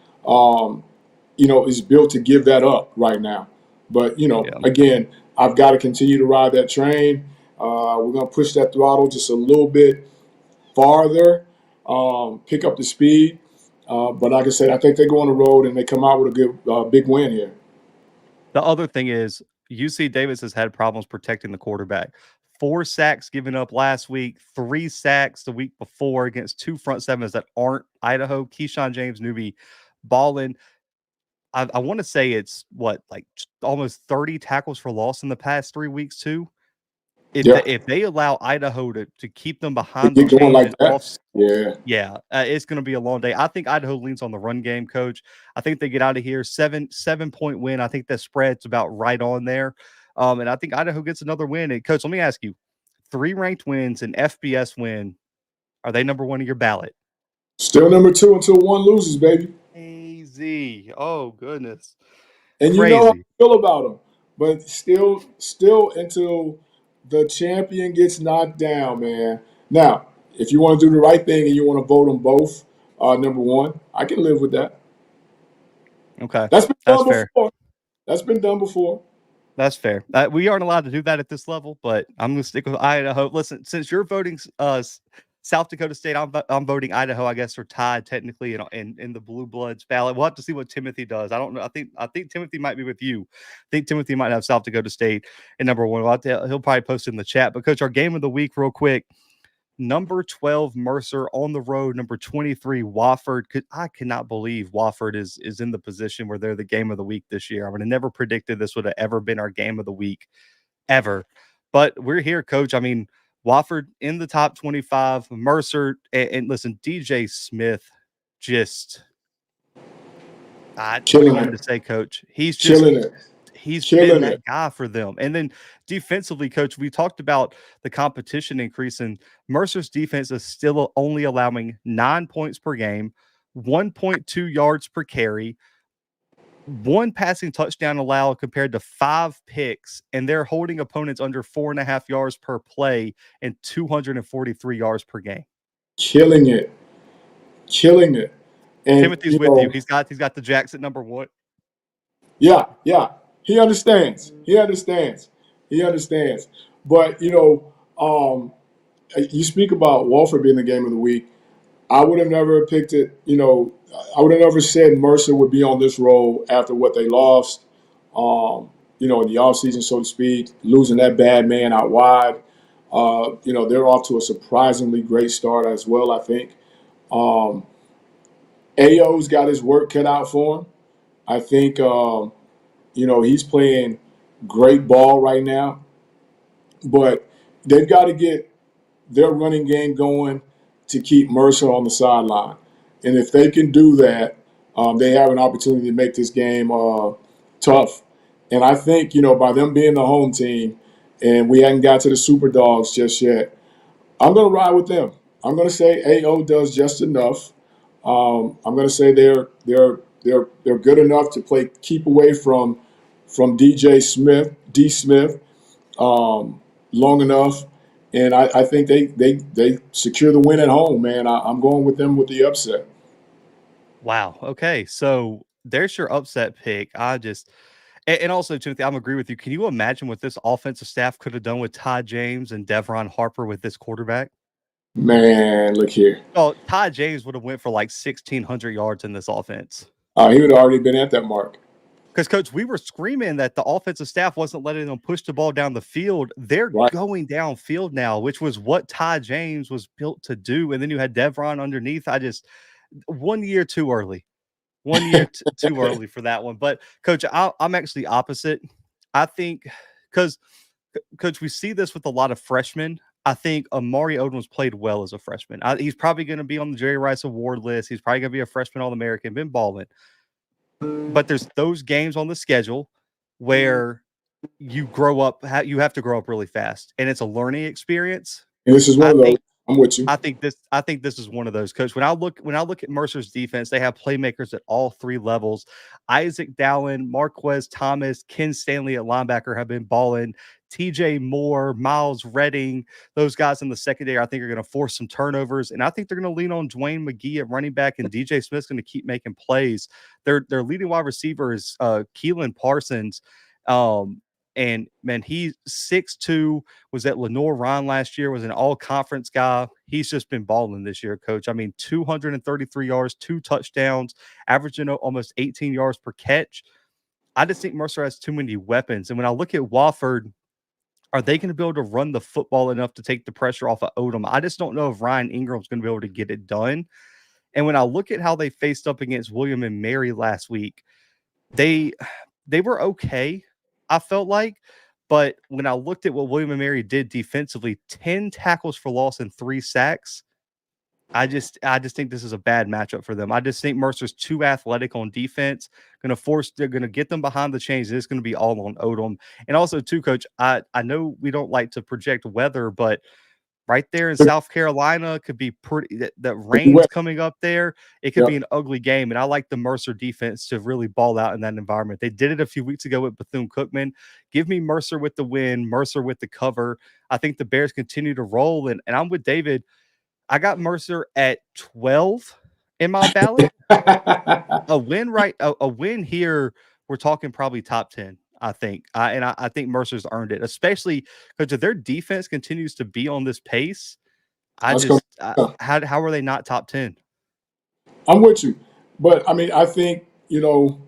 is built to give that up right now. But Yeah. again, I've got to continue to ride that train. We're going to push that throttle just a little bit farther, pick up the speed. But like I said, I think they go on the road and they come out with a good big win here. The other thing is UC Davis has had problems protecting the quarterback. 4 sacks given up last week, 3 sacks the week before against 2 front sevens that aren't Idaho. Keyshawn James Newby balling. I want to say it's almost 30 tackles for loss in the past 3 weeks too. Yeah, If they allow Idaho to keep them to behind the get going chains like and that. off, Yeah, yeah, it's going to be a long day. I think Idaho leans on the run game, coach. I think they get out of here 7-point win. I think that spread's about right on there. And I think Idaho gets another win. And coach, let me ask you, 3 ranked wins and FBS win. Are they number 1 of your ballot? still number 2 until one loses, baby. Crazy. Oh goodness. And you know how Crazy. I feel about them, but still until the champion gets knocked down, man. Now, if you want to do the right thing and you want to vote them both, number 1, I can live with that. Okay. That's been That's done fair. before. That's been done before. That's fair. We aren't allowed to do that at this level, but I'm going to stick with Idaho. Listen, since you're voting South Dakota State, I'm voting Idaho. I guess are tied technically in the Bluebloods ballot. We'll have to see what Timothy does. I don't know. I think Timothy might be with you. I think Timothy might have South Dakota State in number 1. He'll probably post it in the chat. But coach, our game of the week, real quick. Number 12, Mercer on the road. Number 23, Wofford. I cannot believe Wofford is in the position where they're the game of the week this year. I would have never predicted this would have ever been our game of the week, ever. But we're here, coach. I mean, Wofford in the top 25, Mercer, and listen, DJ Smith just, what do you Killing want me it. to say, coach? Killing it. He's been Killing that it. guy for them. And then defensively, coach, we talked about the competition increasing. Mercer's defense is still only allowing 9 points per game, 1.2 yards per carry, 1 passing touchdown allowed compared to 5 picks, and they're holding opponents under 4.5 yards per play and 243 yards per game. Killing it. Killing it. And Timothy's with you. He's got the Jacks at number 1. yeah, yeah. He understands. He understands. He understands. But you speak about Wofford being the game of the week. I would have never picked it. I would have never said Mercer would be on this role after what they lost. In the offseason, so to speak, losing that bad man out wide. They're off to a surprisingly great start as well, I think. Ayo's got his work cut out for him. I think, he's playing great ball right now, but they've got to get their running game going to keep Mercer on the sideline. And if they can do that, they have an opportunity to make this game tough. And I think, by them being the home team, and we hadn't got to the Super Dogs just yet, I'm going to ride with them. I'm going to say AO does just enough. I'm going to say they're good enough to keep away from D Smith, long enough, and I think they secure the win at home. Man, I'm going with them with the upset. Wow. Okay. So there's your upset pick. And also, Timothy, I'm agree with you. Can you imagine what this offensive staff could have done with Ty James and Devron Harper with this quarterback? Man, look here. Oh, Ty James would have went for like 1,600 yards in this offense. He would have already been at that mark. Because, Coach, we were screaming that the offensive staff wasn't letting them push the ball down the field. They're Right. going downfield now, which was what Ty James was built to do. And then you had Devron underneath. 1 year too early. 1 year too early for that one. But, Coach, I'm actually opposite. I think because, Coach, we see this with a lot of freshmen. I think Amari Odom's played well as a freshman. He's probably going to be on the Jerry Rice Award list. He's probably going to be a freshman All-American, been balling. But there's those games on the schedule where you grow up. You have to grow up really fast, and it's a learning experience. And this is one I of those. think I'm with you. I think this is one of those, Coach. When I look at Mercer's defense, they have playmakers at all three levels. Isaac Dallin, Marquez Thomas, Ken Stanley at linebacker have been balling. TJ Moore, Miles Redding, those guys in the secondary, I think, are going to force some turnovers. And I think they're going to lean on Dwayne McGee at running back, and DJ Smith's going to keep making plays. Their leading wide receiver is Keelan Parsons. And man, he's 6'2", was at Lenore Ryan last year, was an all-conference guy. He's just been balling this year, Coach. I mean, 233 yards, 2 touchdowns, averaging almost 18 yards per catch. I just think Mercer has too many weapons. And when I look at Wofford, are they going to be able to run the football enough to take the pressure off of Odom? I just don't know if Ryan Ingram's going to be able to get it done. And when I look at how they faced up against William and Mary last week, they were okay, I felt like. But when I looked at what William and Mary did defensively, 10 tackles for loss and 3 sacks, I just think this is a bad matchup for them. I just think Mercer's too athletic on defense. They're going to get them behind the chains. It's going to be all on Odom. And also, too, Coach, I know we don't like to project weather, but right there in South Carolina could be pretty. That rain's coming up there. It could be an ugly game, and I like the Mercer defense to really ball out in that environment. They did it a few weeks ago with Bethune-Cookman. Give me Mercer with the win, Mercer with the cover. I think the Bears continue to roll, and I'm with David. I got Mercer at 12 in my ballot. A win here. We're talking probably top 10. I think, I think Mercer's earned it, especially because if their defense continues to be on this pace. How are they not top 10? I'm with you, but I mean, I think AO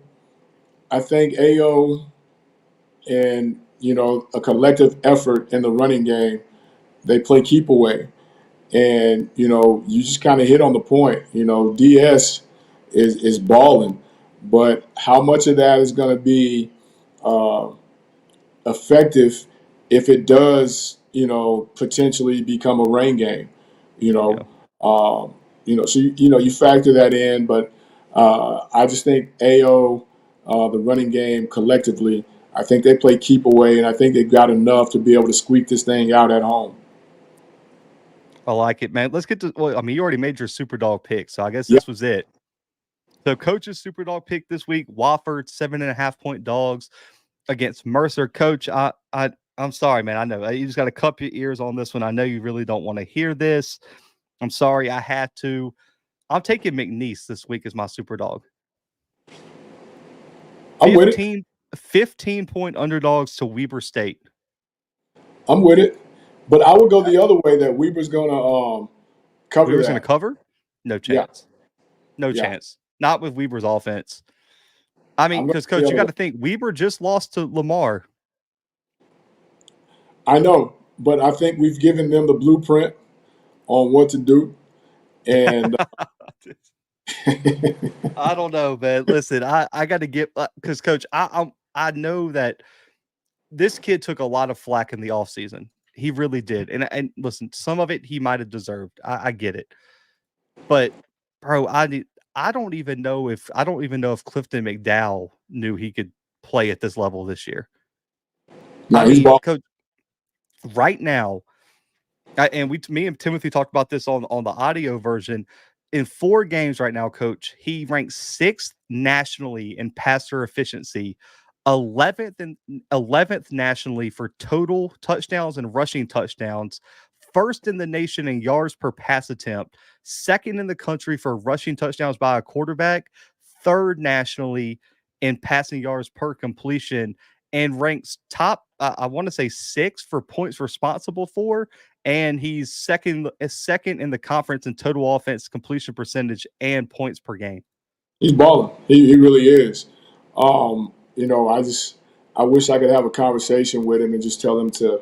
and a collective effort in the running game. They play keep away, and you just kind of hit on the point. DS is balling, but how much of that is going to be effective if it does, potentially become a rain game, so you factor that in. But I just think AO, the running game collectively, I think they play keep away, and I think they've got enough to be able to squeak this thing out at home. I like it, man. Let's get to. Well, I mean, you already made your super dog pick, so I guess this was it. So, Coach's super dog pick this week: Wofford 7.5-point dogs against Mercer. Coach, I'm sorry, man. I know you just got to cup your ears on this one. I know you really don't want to hear this. I'm sorry, I had to. I'm taking McNeese this week as my super dog. 15-point underdogs to Weber State. I'm with it, but I would go the other way that Weber's going to cover. Weber's going to cover? No chance. No chance. Not with Weber's offense. I mean, because, Coach, you got to think, Weber just lost to Lamar. I know, but I think we've given them the blueprint on what to do. And I don't know, man. Listen, I got to get, because, Coach, I know that this kid took a lot of flack in the offseason. He really did. And listen, some of it he might have deserved. I get it. But, bro, I don't even know if Clifton McDowell knew he could play at this level this year. Coach, right now, and me and Timothy talked about this on the audio version. In 4 games right now, Coach, he ranks 6th nationally in passer efficiency, 11th nationally for total touchdowns and rushing touchdowns, 1st in the nation in yards per pass attempt, 2nd in the country for rushing touchdowns by a quarterback, 3rd nationally in passing yards per completion, and ranks top, I want to say 6 for points responsible for, and he's second in the conference in total offense completion percentage and points per game. He's balling. He really is. I wish I could have a conversation with him and just tell him to,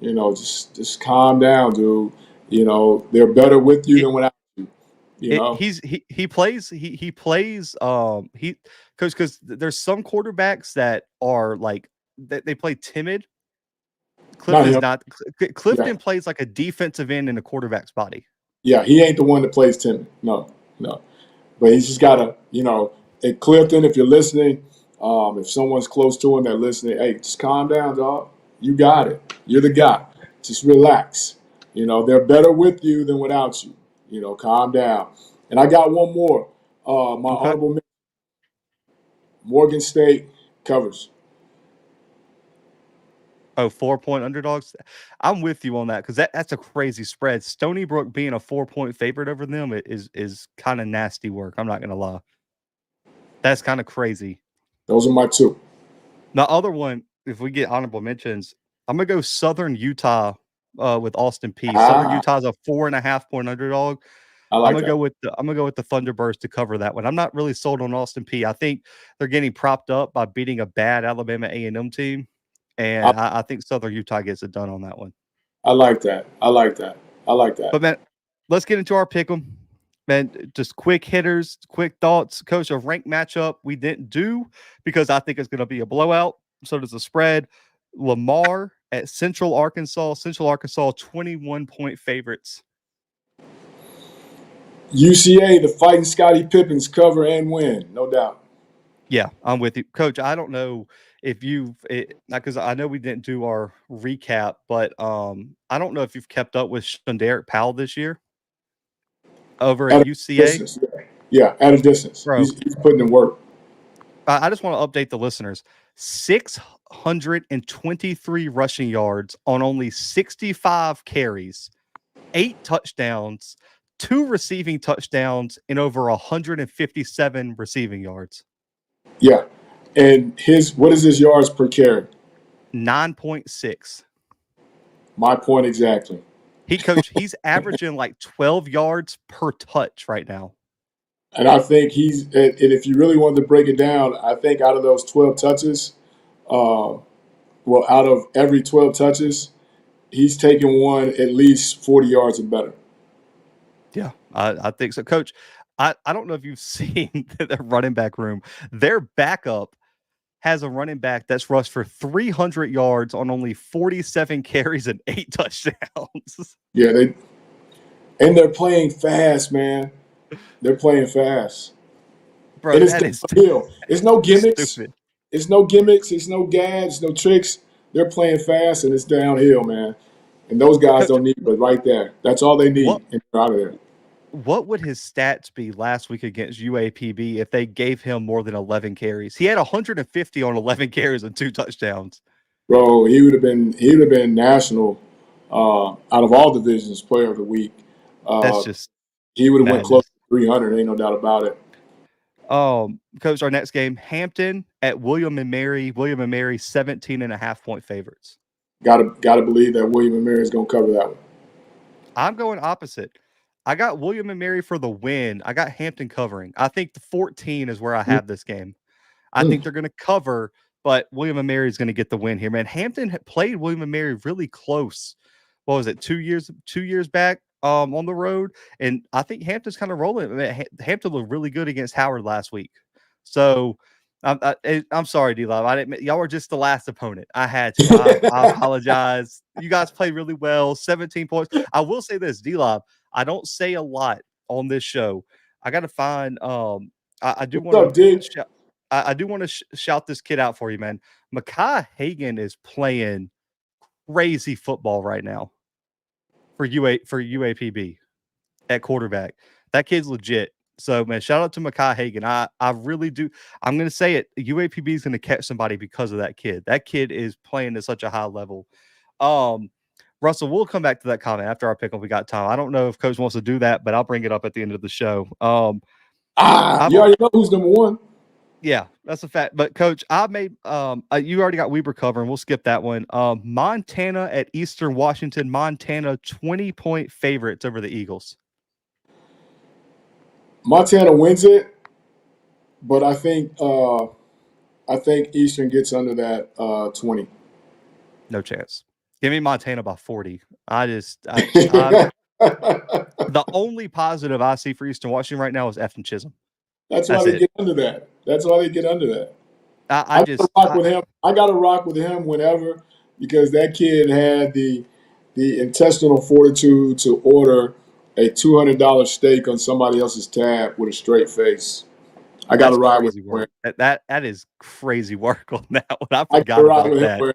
just calm down, dude. They're better with you than without you. He plays because there's some quarterbacks that are like they play timid. Clifton plays like a defensive end in a quarterback's body. Yeah, he ain't the one that plays timid. No. But he's just gotta, at Clifton, if you're listening, If someone's close to him that listening, hey, just calm down, dog. You got it. You're the guy. Just relax. They're better with you than without you. Calm down. And I got one more. My Okay. honorable mention, Morgan State covers. Oh, 4-point underdogs. I'm with you on that because that's a crazy spread. Stony Brook being a 4-point favorite over them is kind of nasty work. I'm not gonna lie. That's kind of crazy. Those are my two. The other one, if we get honorable mentions, I'm gonna go Southern Utah with Austin P. Southern Ah, Utah is a 4.5-point underdog. I I'm like gonna that. go with the Thunderbirds to cover that one. I'm not really sold on Austin P. I think they're getting propped up by beating a bad Alabama A&M team, I, and I think Southern Utah gets it done on that one. I like that. I like that. I like that. But man, let's get into our pick 'em. Man, just quick hitters, quick thoughts. Coach, a ranked matchup we didn't do because I think it's going to be a blowout. So does the spread. Lamar at Central Arkansas. Central Arkansas 21-point favorites. UCA, the Fighting Scottie Pippins cover and win, no doubt. Yeah, I'm with you, Coach. I don't know if you've because I know we didn't do our recap, but I don't know if you've kept up with Derek Powell this year over at At a UCA, distance, yeah, at a distance. bro. He's putting in work. I just want to update the listeners. 623 rushing yards on only 65 carries, 8 touchdowns, 2 receiving touchdowns, and over 157 receiving yards. Yeah. And what is his yards per carry? 9.6. My point exactly. He's averaging like 12 yards per touch right now. And I think and if you really wanted to break it down, I think out of those 12 touches, out of every 12 touches, he's taken one at least 40 yards or better. Yeah, I think so. Coach, I don't know if you've seen the running back room. Their backup has a running back that's rushed for 300 yards on only 47 carries and 8 touchdowns. Yeah, they're playing fast, man. They're playing fast. Bro, And it's that is downhill. It's no gimmicks. stupid. It's no gimmicks. It's no gags. No tricks. They're playing fast, and it's downhill, man. And those guys Coach, don't need it, but right there. That's all they what need, and they're out of there. what would his stats be last week against UAPB if they gave him more than 11 carries? He had 150 on 11 carries and 2 touchdowns. Bro, he would have been national out of all divisions player of the week. That's Uh, just he would have went close madness. to 300. Ain't no doubt about it. Coach, our next game, Hampton at William and Mary. William and Mary 17.5-point favorites. Gotta believe that William and Mary is gonna cover that one. I'm going opposite. I got William and Mary for the win. I got Hampton covering. I think the 14 is where I have this game. I think they're going to cover, but William and Mary is going to get the win here, man. Hampton had played William and Mary really close. What was it? 2 years back on the road, and I think Hampton's kind of rolling. I mean, Hampton looked really good against Howard last week. So I'm sorry, D-Love. I didn't. Y'all were just the last opponent. I had to. I apologize. You guys played really well. 17 points. I will say this, D-Love. I don't say a lot on this show. I got to find. I do What's want up, dude? to. I do want to shout this kid out for you, man. Micah Hagan is playing crazy football right now for UAPB at quarterback. That kid's legit. So, man, shout out to Micah Hagan. I really do. I'm going to say it. UAPB is going to catch somebody because of that kid. That kid is playing at such a high level. Russell, we'll come back to that comment after our pick if we got time. I don't know if Coach wants to do that, but I'll bring it up at the end of the show. You already know who's number one. Yeah, that's a fact. But Coach, I made you already got Weber covering. We'll skip that one. Montana at Eastern Washington. Montana 20-point favorites over the Eagles. Montana wins it, but I think Eastern gets under that 20. No chance. Give me Montana by 40. That's The only positive I see for Eastern Washington right now is Efton Chisholm. why That's they it. get under that. That's why they get under that. I just rock with him. I got to rock with him whenever because that kid had the intestinal fortitude to order a $200 steak on somebody else's tab with a straight face. I got to That's ride with crazy him where work. That is crazy work on that one. I I got to forgot ride about with him that. where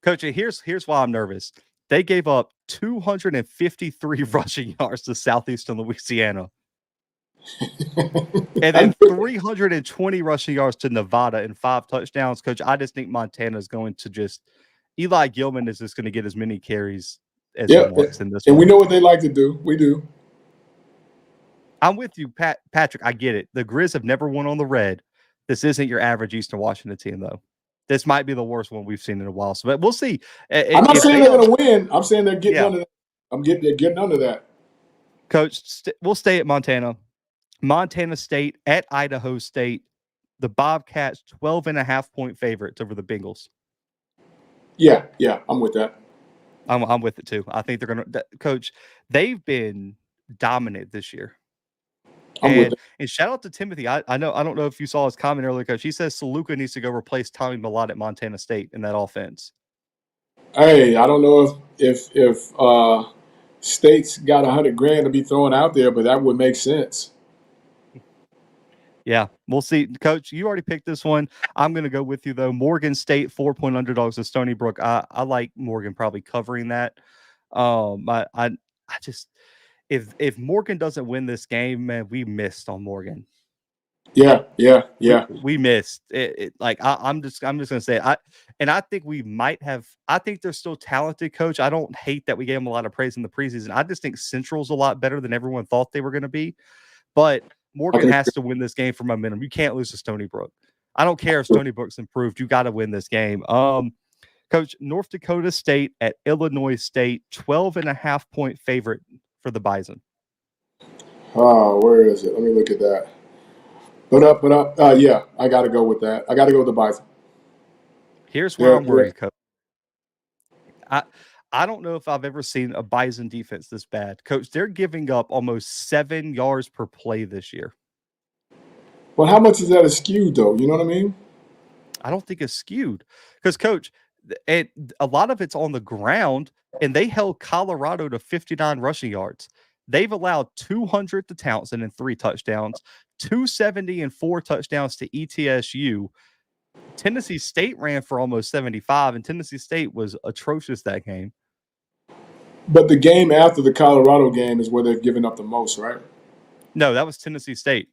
Coach, here's why I'm nervous. They gave up 253 rushing yards to Southeastern Louisiana, and I then knew- 320 rushing yards to Nevada and 5 touchdowns. Coach, I just think Montana is going to just Eli Gilman is just going to get as many carries as he yeah, wants in this and we one. know what they like to do. We do. I'm with you, Patrick. I get it. The Grizz have never won on the red. This isn't your average Eastern Washington team, though. This might be the worst one we've seen in a while. So, but we'll see. I'm not If saying they they're don't, going to win. I'm saying they're getting yeah, under that. They're getting under that. Coach, we'll stay at Montana. Montana State at Idaho State. The Bobcats 12.5-point favorites over the Bengals. Yeah, I'm with that. I'm with it too. I think they're going to, Coach. They've been dominant this year. I'm with And that. shout out to Timothy. I don't know if you saw his comment earlier, Coach. He says Sluka needs to go replace Tommy Millott at Montana State in that offense. Hey, I don't know if states got $100,000 to be thrown out there, but that would make sense. Yeah, we'll see. Coach, you already picked this one. I'm going to go with you, though. Morgan State, 4-point underdogs of Stony Brook. I like Morgan probably covering that. I just if Morgan doesn't win this game, man, we missed on Morgan. Yeah. We missed it. Like I'm just gonna say I think we might have. I think they're still talented, Coach. I don't hate that we gave them a lot of praise in the preseason. I just think Central's a lot better than everyone thought they were going to be. But I Morgan can has to win this game for momentum. You can't lose to Stony Brook. I don't care if Stony Brook's improved. You got to win this game. Coach, North Dakota State at Illinois State, 12.5-point favorite for the Bison. Oh, where is it? Let me look at that. But up. Yeah, I got to go with that. I got to go with the Bison. Here's where They're, I'm they're, worried, Coach. I don't know if I've ever seen a Bison defense this bad. Coach, they're giving up almost 7 yards per play this year. well, how much is that skewed, though? You know what I mean? I don't think it's skewed because, Coach, a lot of it's on the ground, and they held Colorado to 59 rushing yards. They've allowed 200 to Townsend and 3 touchdowns, 270 and 4 touchdowns to ETSU. Tennessee State ran for almost 75, and Tennessee State was atrocious that game. But the game after the Colorado game is where they've given up the most, right? No, that was Tennessee State.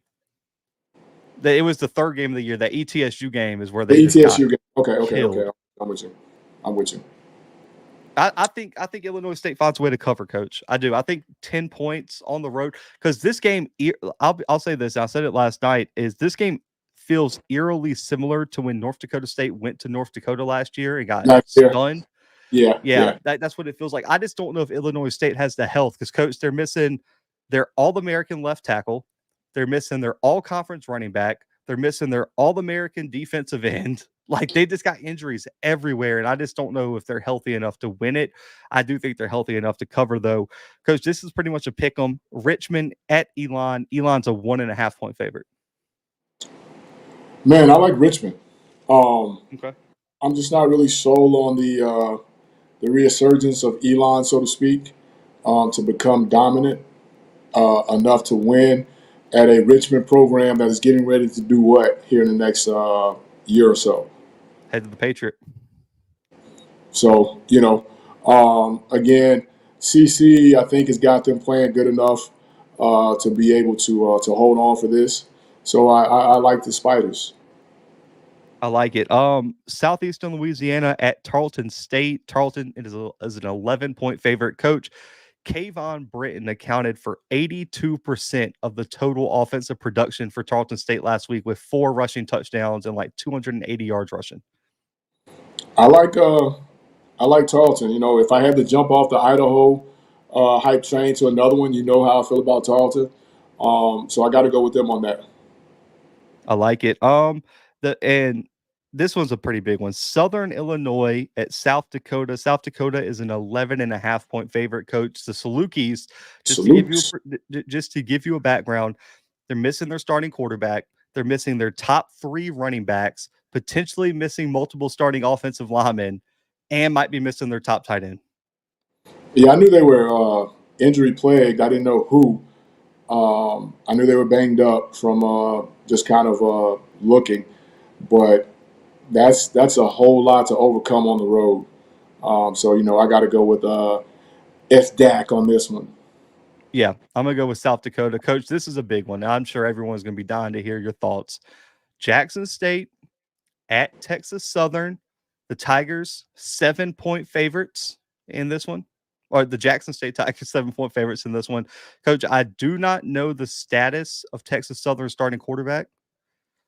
It was the third game of the year. That ETSU game is where The they just got ETSU game. Okay. killed. I'm with you. I think Illinois State finds a way to cover, Coach. I do. I think 10 points on the road because this game. I'll say this. I said it last night. Is this game feels eerily similar to when North Dakota State went to North Dakota last year and got Not here. stunned. Yeah. That's what it feels like. I just don't know if Illinois State has the health because, Coach, they're missing their All-American left tackle. They're missing their All-Conference running back. They're missing their All-American defensive end. Like, they just got injuries everywhere, and I just don't know if they're healthy enough to win it. I do think they're healthy enough to cover, though. Coach, this is pretty much a pick 'em. Richmond at Elon. Elon's a 1.5-point favorite. Man, I like Richmond. Okay. I'm just not really sold on the resurgence of Elon, so to speak, to become dominant enough to win at a Richmond program that is getting ready to do what here in the next year or so. Head to the Patriot. So, again, CC, I think, has got them playing good enough to be able to hold on for this. So I like the Spiders. I like it. Southeastern Louisiana at Tarleton State. Tarleton is an 11-point favorite. Coach, Kayvon Britton accounted for 82% of the total offensive production for Tarleton State last week with 4 rushing touchdowns and like 280 yards rushing. I like Tarleton. If I had to jump off the Idaho hype train to another one, you know how I feel about Tarleton. So I got to go with them on that. I like it. And this one's a pretty big one. Southern Illinois at South Dakota. South Dakota is an 11.5-point favorite. Coach, the Salukis, just to give you a background, they're missing their starting quarterback. They're missing their top 3 running backs, potentially missing multiple starting offensive linemen, and might be missing their top tight end. Yeah, I knew they were injury plagued. I didn't know who. I knew they were banged up from just kind of looking, but that's a whole lot to overcome on the road. So I got to go with FDAC on this one. Yeah, I'm gonna go with South Dakota. Coach, this is a big one. I'm sure everyone's gonna be dying to hear your thoughts. Jackson State at Texas Southern. The Tigers 7-point favorites in this one, or the Jackson State Tigers 7-point favorites in this one. Coach, I do not know the status of Texas Southern starting quarterback,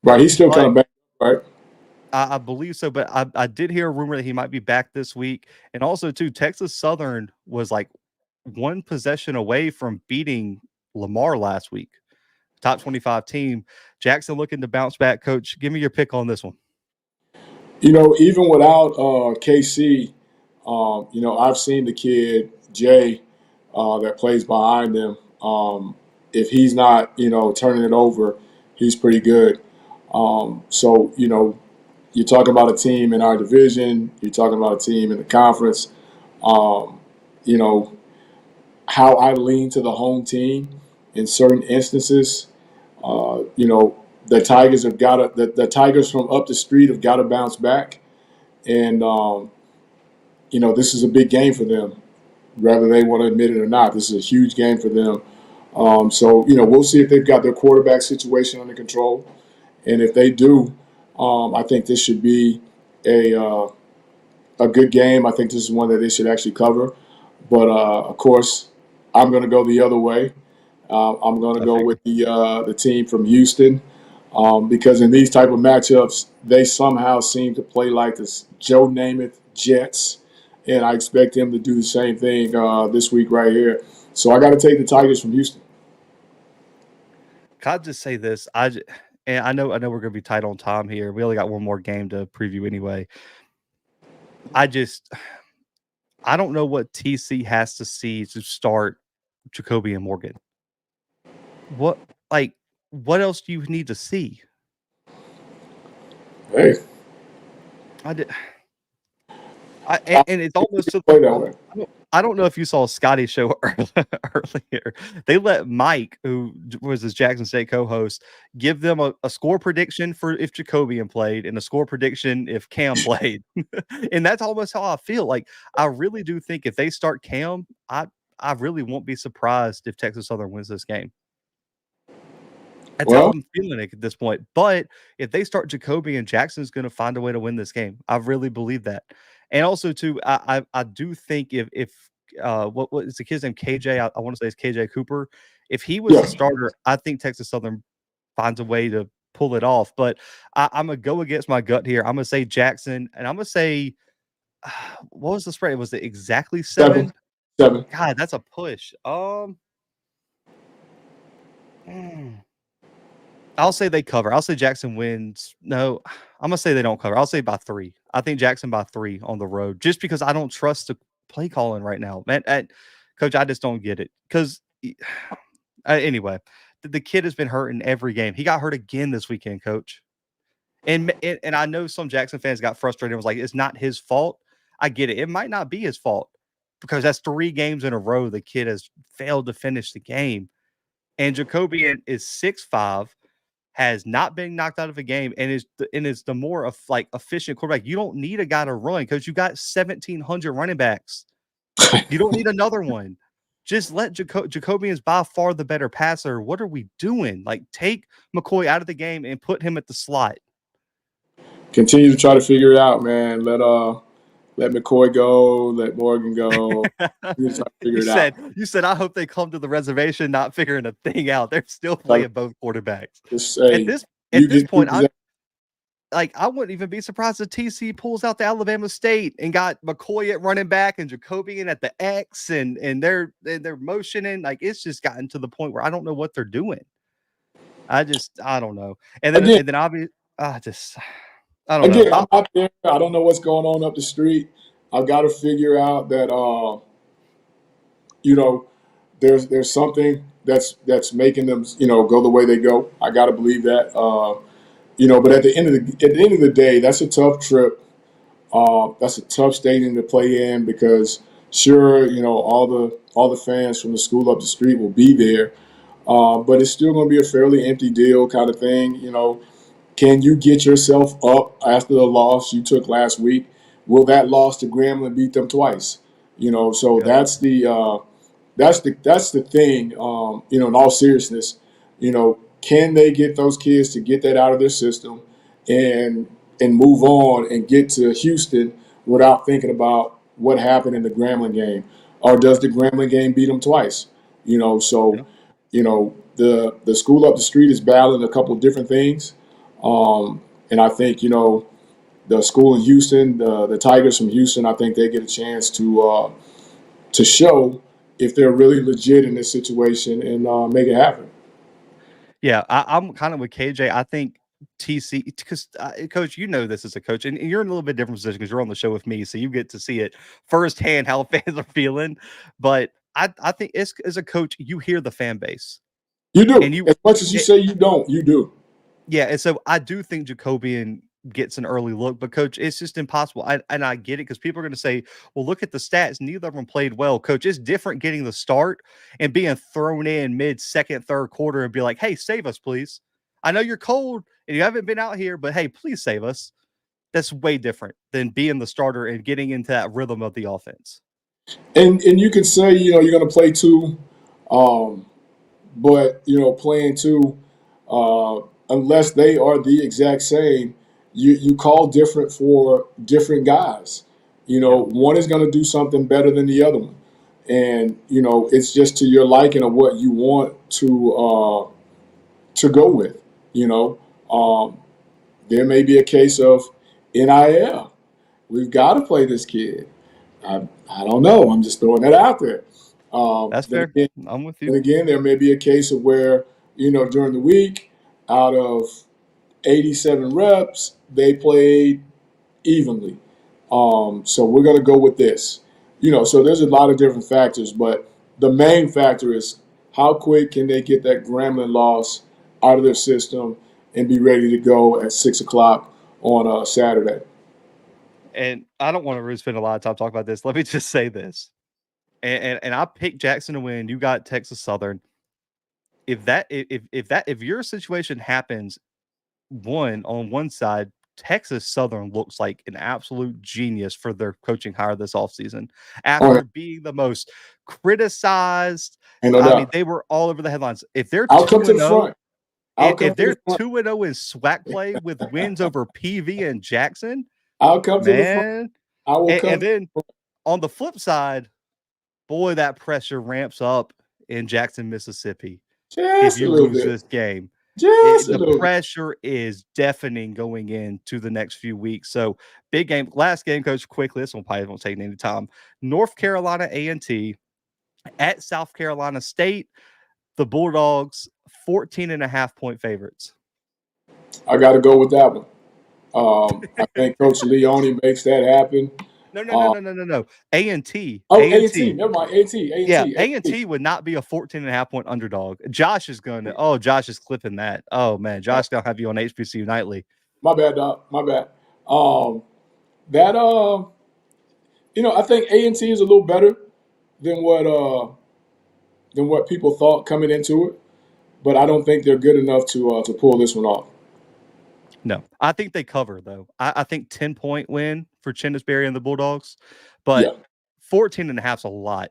Right, he's still kind but of back, right? I believe so. But I did hear a rumor that he might be back this week, and also too, Texas Southern was like one possession away from beating Lamar last week. Top 25 team. Jackson looking to bounce back. Coach, give me your pick on this one. Even without KC, I've seen the kid Jay that plays behind them. If he's not, turning it over, he's pretty good. So you're talking about a team in our division. You're talking about a team in the conference. Um, you know how I lean to the home team in certain instances. The Tigers have got to. The Tigers from up the street have got to bounce back, and this is a big game for them, whether they want to admit it or not. This is a huge game for them. So we'll see if they've got their quarterback situation under control, and if they do, I think this should be a a good game. I think this is one that they should actually cover. But of course, I'm going to go the other way. I'm going to I go figured. with the team from Houston because in these type of matchups, they somehow seem to play like this Joe Namath Jets, and I expect them to do the same thing this week right here. So I got to take the Tigers from Houston. Can I just say this? And I know we're gonna be tight on time here. We only got one more game to preview anyway. I just I don't know what TC has to see to start Jacoby and Morgan. What like what else do you need to see? Hey, I did I I and it's almost to the play that way. I don't know if you saw Scotty's show earlier. They let Mike, who was his Jackson State co-host, give them a score prediction for if Jacobian played and a score prediction if Cam played. And that's almost how I feel. Like I really do think if they start Cam, I really won't be surprised if Texas Southern wins this game. That's how Well, I'm feeling it at this point. But if they start Jacoby and Jackson's going to find a way to win this game, I really believe that. And also, too, I do think if what is the kid's name? KJ. I want to say it's KJ Cooper. If he was the yeah, starter, I think Texas Southern finds a way to pull it off. But I'm gonna go against my gut here. I'm gonna say Jackson, and I'm gonna say what was the spread? Was it exactly 7, 7? 7. God, that's a push. Mm. I'll say they cover. I'll say Jackson wins. No, I'm gonna say they don't cover. I'll say by 3. I think Jackson by 3 on the road, just because I don't trust the play calling right now, man. Coach, I just don't get it. Because anyway, the kid has been hurt in every game. He got hurt again this weekend, Coach. And I know some Jackson fans got frustrated and was like, it's not his fault. I get it. It might not be his fault because that's 3 games in a row the kid has failed to finish the game. And Jacobian is 6'5", has not been knocked out of a game, and is the more of like efficient quarterback. You don't need a guy to run because you got 1,700 running backs. You don't need another one. Just let Jacoby is by far the better passer. What are we doing? Like, take McCoy out of the game and put him at the slot. Continue to try to figure it out, man. Let McCoy go. Let Morgan go. You try to figure you it said out. you said I hope they come to the reservation not figuring a thing out. They're still Try to playing both quarterbacks. just At say this you at this get 2 point, I'm possessions. like, I wouldn't even be surprised if TC pulls out the Alabama State and got McCoy at running back and Jacobian at the X and they're motioning. Like, it's just gotten to the point where I don't know what they're doing. I don't know. Again, And then obviously I don't know. again, I'm not there. I don't know what's going on up the street. I've got to figure out that you know, there's something that's making them go the way they go. I got to believe that. But at the end of the day, that's a tough trip. That's a tough stadium to play in because sure, all the fans from the school up the street will be there. but it's still going to be a fairly empty deal kind of thing. Can you get yourself up after the loss you took last week? Will that loss to Grambling beat them twice? So Yep. that's the thing. In all seriousness, can they get those kids to get that out of their system and move on and get to Houston without thinking about what happened in the Grambling game, or does the Grambling game beat them twice? So Yeah. the school up the street is battling a couple of different things, and I think the school in Houston, the Tigers from Houston, I think they get a chance to show if they're really legit in this situation and make it happen. Yeah, I'm kind of with KJ. I think TC, because Coach, you know this as a coach, and you're in a little bit different position because you're on the show with me, so you get to see it firsthand how fans are feeling. But I think it's, as a coach, you hear the fan base, You and do. As much as you say you don't, you do. yeah, and so I do think Jacobian gets an early look, but coach, it's just impossible. And I get it because people are going to say, well, look at the stats. Neither of them played well. Coach, it's different getting the start and being thrown in mid second, third quarter and be like, hey, save us, please. I know you're cold and you haven't been out here, but hey, please save us. That's way different than being the starter and getting into that rhythm of the offense. And you can say you're going to play two, um, but playing two, unless they are the exact same, you call different for different guys. Yeah. One is going to do something better than the other one, and it's just to your liking of what you want to go with. You know, um, there may be a case of NIL. We've got to play this kid. I don't know. I'm just throwing that out there. That's Then fair. again, I'm with you. then again, there may be a case of where during the week, out of 87 reps, they played evenly. So we're going to go with this. So there's a lot of different factors, but the main factor is how quick can they get that Grambling loss out of their system and be ready to go at 6 o'clock on Saturday. And I don't want to really spend a lot of time talking about this. Let me just say this. And I picked Jackson to win. You got Texas Southern. If your situation happens, on one side, Texas Southern looks like an absolute genius for their coaching hire this offseason. All right, After being the most criticized, ain't no I mean, doubt. they were all over the headlines. If they're I'll come 2 to and the 0, front. I'll come if to the they're front. 2 and 0 in SWAC play with wins over PV and Jackson, I'll come to the front. man. I will come And to then the front. on the flip side, boy, that pressure ramps up in Jackson, Mississippi if Just a you little lose bit. this game. Just a The little bit. pressure is deafening going into the next few weeks. So big game. Last game, coach, quickly. This one probably won't take any time. North Carolina A&T at South Carolina State. The Bulldogs, 14.5-point favorites. I got to go with that one. I think Coach Leone makes that happen. No, no, no, Uh, no, no, no, no. A&T. oh, A&T. A&T. Never mind. A&T. Yeah, A&T. A&T. A&T would not be a 14.5-point underdog. Josh is going to, oh, Josh is clipping that. Oh, man. Josh going to have you on HBCU Nightly. My bad, Doc. My bad. Um, that I think A&T is a little better than what people thought coming into it, but I don't think they're good enough to pull this one off. No, I think they cover, though. I think 10-point win for Chinnisberry and the Bulldogs, Yeah. but 14.5 is a lot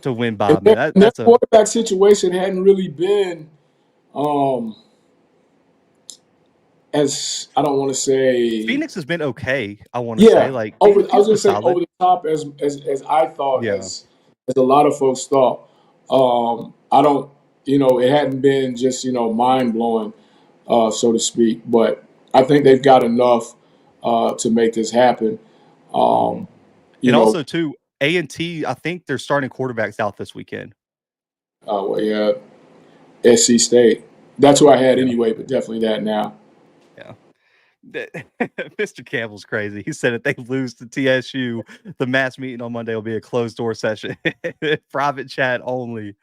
to win And by, man. their, and their That's a quarterback situation hadn't really been um, as I don't want to say. Phoenix has been okay, I want to say. Yeah, Like, over. I was Phoenix gonna been say solid. over the top as I thought, Yeah. as a lot of folks thought. I don't. It hadn't been just mind blowing, so to speak. But I think they've got enough to make this happen. Mhm. Um, you And know, also, too, A&T, I think they're starting quarterbacks out this weekend. well, yeah, SC State. That's who I had Yeah. anyway, but definitely that now. Yeah. Mr. Campbell's crazy. He said if they lose to TSU, the mass meeting on Monday will be a closed door session, private chat only.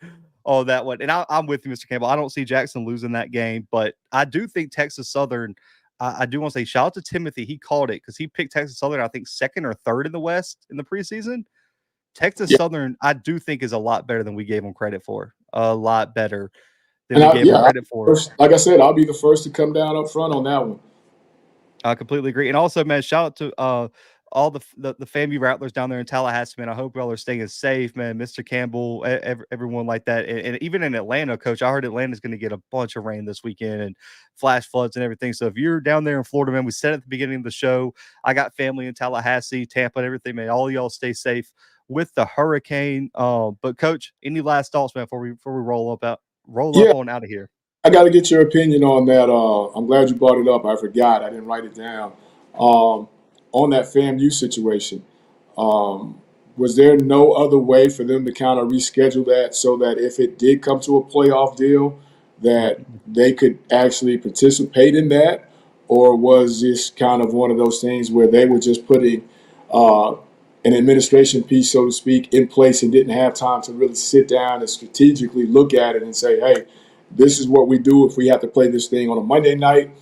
Oh, that one. And I'm with you, Mr. Campbell. I don't see Jackson losing that game, but I do think Texas Southern. I do want to say shout out to Timothy. He called it because he picked Texas Southern, I think, second or third in the West in the preseason. Texas Yeah, Southern, I do think, is a lot better than we gave them credit for. a lot better than And we gave them credit for. like I said, I'll be the first to come down up front on that one. I completely agree. And also, man, shout out to all the FAMU Rattlers down there in Tallahassee, man. I hope y'all are staying safe, man. Mr. Campbell, everyone like that. And even in Atlanta, coach, I heard Atlanta's going to get a bunch of rain this weekend and flash floods and everything. So if you're down there in Florida, man, we said at the beginning of the show, I got family in Tallahassee, Tampa, and everything, man. All y'all stay safe with the hurricane. But coach, any last thoughts, man, before we roll up Yeah, on out of here? I got to get your opinion on that. I'm glad you brought it up. I forgot. I didn't write it down. On that FAMU situation, was there no other way for them to kind of reschedule that so that if it did come to a playoff deal, that they could actually participate in that? Or was this kind of one of those things where they were just putting an administration piece, so to speak, in place and didn't have time to really sit down and strategically look at it and say, hey, this is what we do if we have to play this thing on a Monday night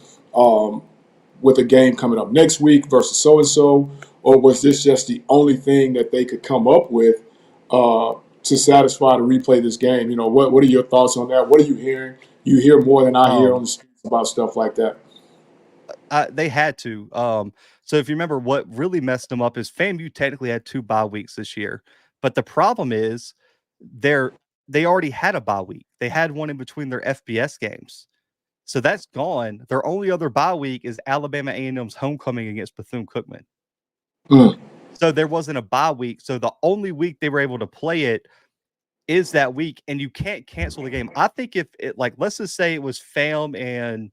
with a game coming up next week versus so-and-so? Or was this just the only thing that they could come up with to satisfy to replay this game? You know, what are your thoughts on that? What are you hearing? You hear more than I hear on the streets about stuff like that. They had to. So if you remember, what really messed them up is FAMU technically had 2 bye weeks this year, but the problem is they already had a bye week. They had one in between their FBS games, so that's gone. Their only other bye week is Alabama A&M's homecoming against Bethune-Cookman. So there wasn't a bye week. So the only week they were able to play it is that week, and you can't cancel the game. I think if it, like, let's just say it was FAM and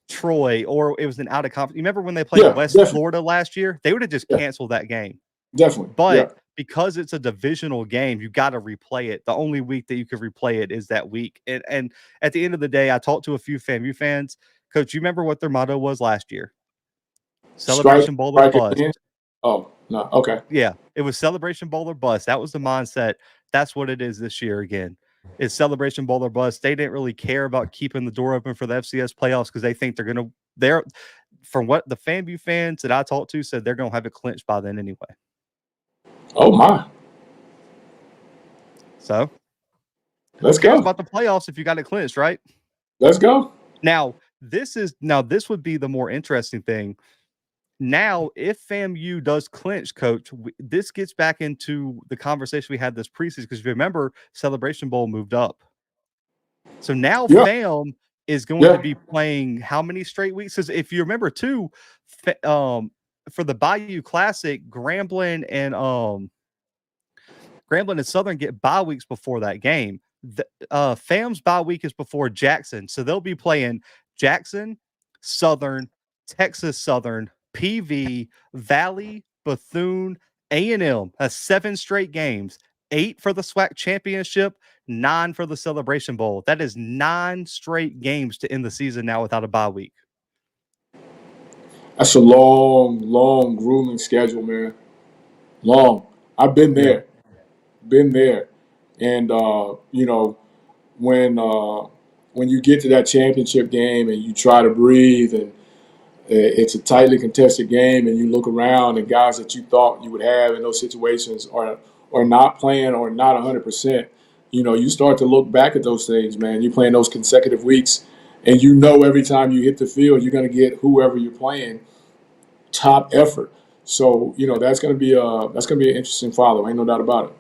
Troy, or it was an out of conference. You remember when they played West Florida last year? They would have just canceled that game. Definitely. But because it's a divisional game, you got to replay it. The only week that you could replay it is that week. And at the end of the day, I talked to a few FAMU fans. Coach, you remember what their motto was last year? Celebration Bowl or bust. Oh, no. Okay. Yeah, it was Celebration Bowl or bust. That was the mindset. That's what it is this year again. It's Celebration Bowl or bust. They didn't really care about keeping the door open for the FCS playoffs because they think they're from what the FAMU fans that I talked to said, they're going to have it clinched by then anyway. Oh my. So let's go about the playoffs if you got it clinched, right? Let's go. Now this would be the more interesting thing. Now, if FAMU does clinch, coach, this gets back into the conversation we had this preseason, because if you remember, Celebration Bowl moved up. So now FAM is going to be playing how many straight weeks? Because if you remember too, for the Bayou Classic, Grambling and Southern get bye weeks before that game. FAM's bye week is before Jackson, so they'll be playing Jackson, Southern, Texas Southern, PV, Valley, Bethune, A&M. That's 7 straight games. 8 for the SWAC championship, 9 for the Celebration Bowl. That is 9 straight games to end the season now without a bye week. That's a long, grueling schedule, man. Long. I've been there. Been there. And you know, when you get to that championship game and you try to breathe, and it's a tightly contested game, and you look around and guys that you thought you would have in those situations are not playing or not 100%, you know, you start to look back at those things, man. You're playing those consecutive weeks, and you know every time you hit the field, you're going to get whoever you're playing top effort. So, you know, that's going to be an interesting follow. Ain't no doubt about it.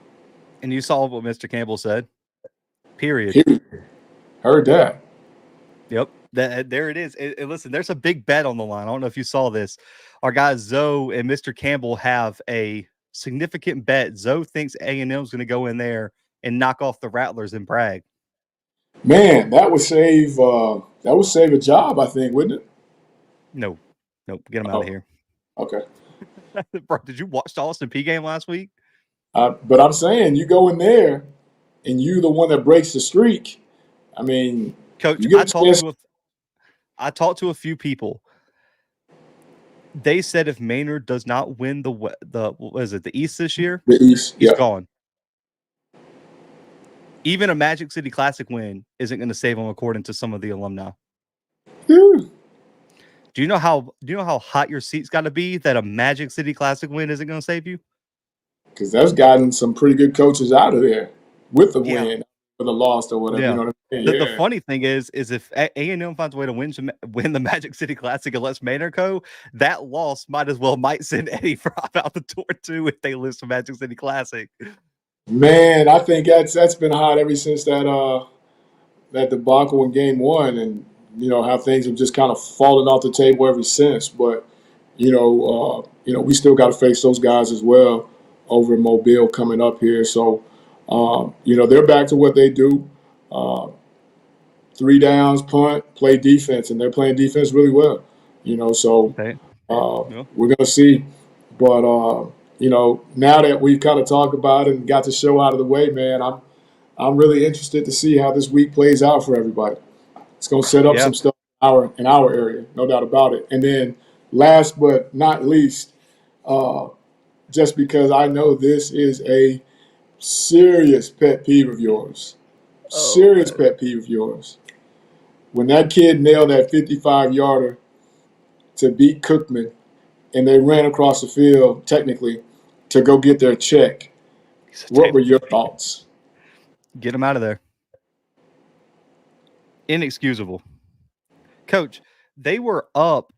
And you saw what Mr. Campbell said. Period. Heard that. Yep. There it is. And listen, there's a big bet on the line. I don't know if you saw this. Our guys Zoe and Mr. Campbell have a significant bet. Zoe thinks A&M is going to go in there and knock off the Rattlers and brag. Man, that would save a job, I think, wouldn't it? Nope. Get them out of here. Okay. Bro, did you watch the Austin P game last week? But I'm saying you go in there and you the one that breaks the streak. I mean, Coach, I talked to a few people. They said if Maynard does not win the East this year, he's gone. Even a Magic City Classic win isn't going to save him, according to some of the alumni. Do you know how hot your seat's got to be that a Magic City Classic win isn't going to save you? Because that's gotten some pretty good coaches out of there with the win. for the loss or whatever. You Yeah. know what I mean? The Yeah. funny thing is if A&M finds a way to win the Magic City Classic and lets Manor go, that loss might send Eddie Frop out the door too if they lose to Magic City Classic. Man, I think that's been hot ever since that debacle in game one, and how things have just kind of fallen off the table ever since. But we still got to face those guys as well over in Mobile coming up here. So they're back to what they do: 3 downs, punt, play defense, and they're playing defense really well. So Okay. Yeah. we're gonna see. But now that we've kind of talked about it and got the show out of the way, man, I'm really interested to see how this week plays out for everybody. It's going to set up Yeah. some stuff in our area, no doubt about it. And then, last but not least, just because I know this is a serious pet peeve of yours, pet peeve of yours. When that kid nailed that 55-yarder to beat Cookman, and they ran across the field, technically, to go get their check, what were your thoughts? Get him out of there. Inexcusable. Coach, they were up.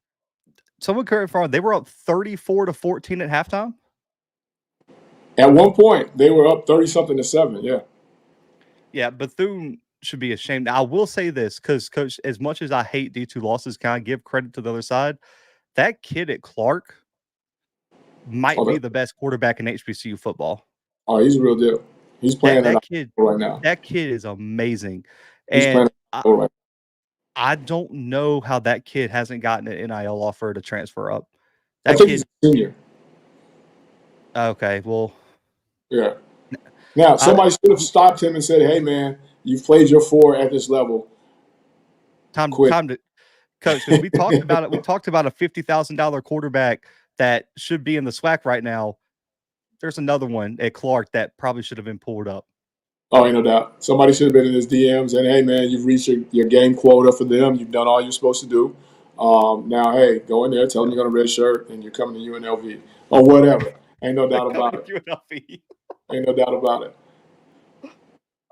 Someone correct me, they were up 34-14 at halftime. At one point, they were up 30-something to 7. Yeah. Yeah, Bethune should be ashamed. I will say this because, Coach, as much as I hate D2 losses, can I give credit to the other side? That kid at Clark might be the best quarterback in HBCU football. Oh, he's a real deal. He's playing that kid right now. That kid is amazing. He's and playing right now. I don't know how that kid hasn't gotten an NIL offer to transfer up. I think he's a senior. Okay, well. Yeah. Now, somebody should have stopped him and said, hey, man, you've played your 4 at this level. Time to coach, because we talked about it. We talked about a $50,000 quarterback that should be in the SWAC right now. There's another one at Clark that probably should have been pulled up. Oh, ain't no doubt. Somebody should have been in his DMs and, hey, man, you've reached your game quota for them. You've done all you're supposed to do. Now, hey, go in there, tell them you're going to redshirt and you're coming to UNLV or whatever. Ain't no doubt about it. UNLV. Ain't no doubt about it.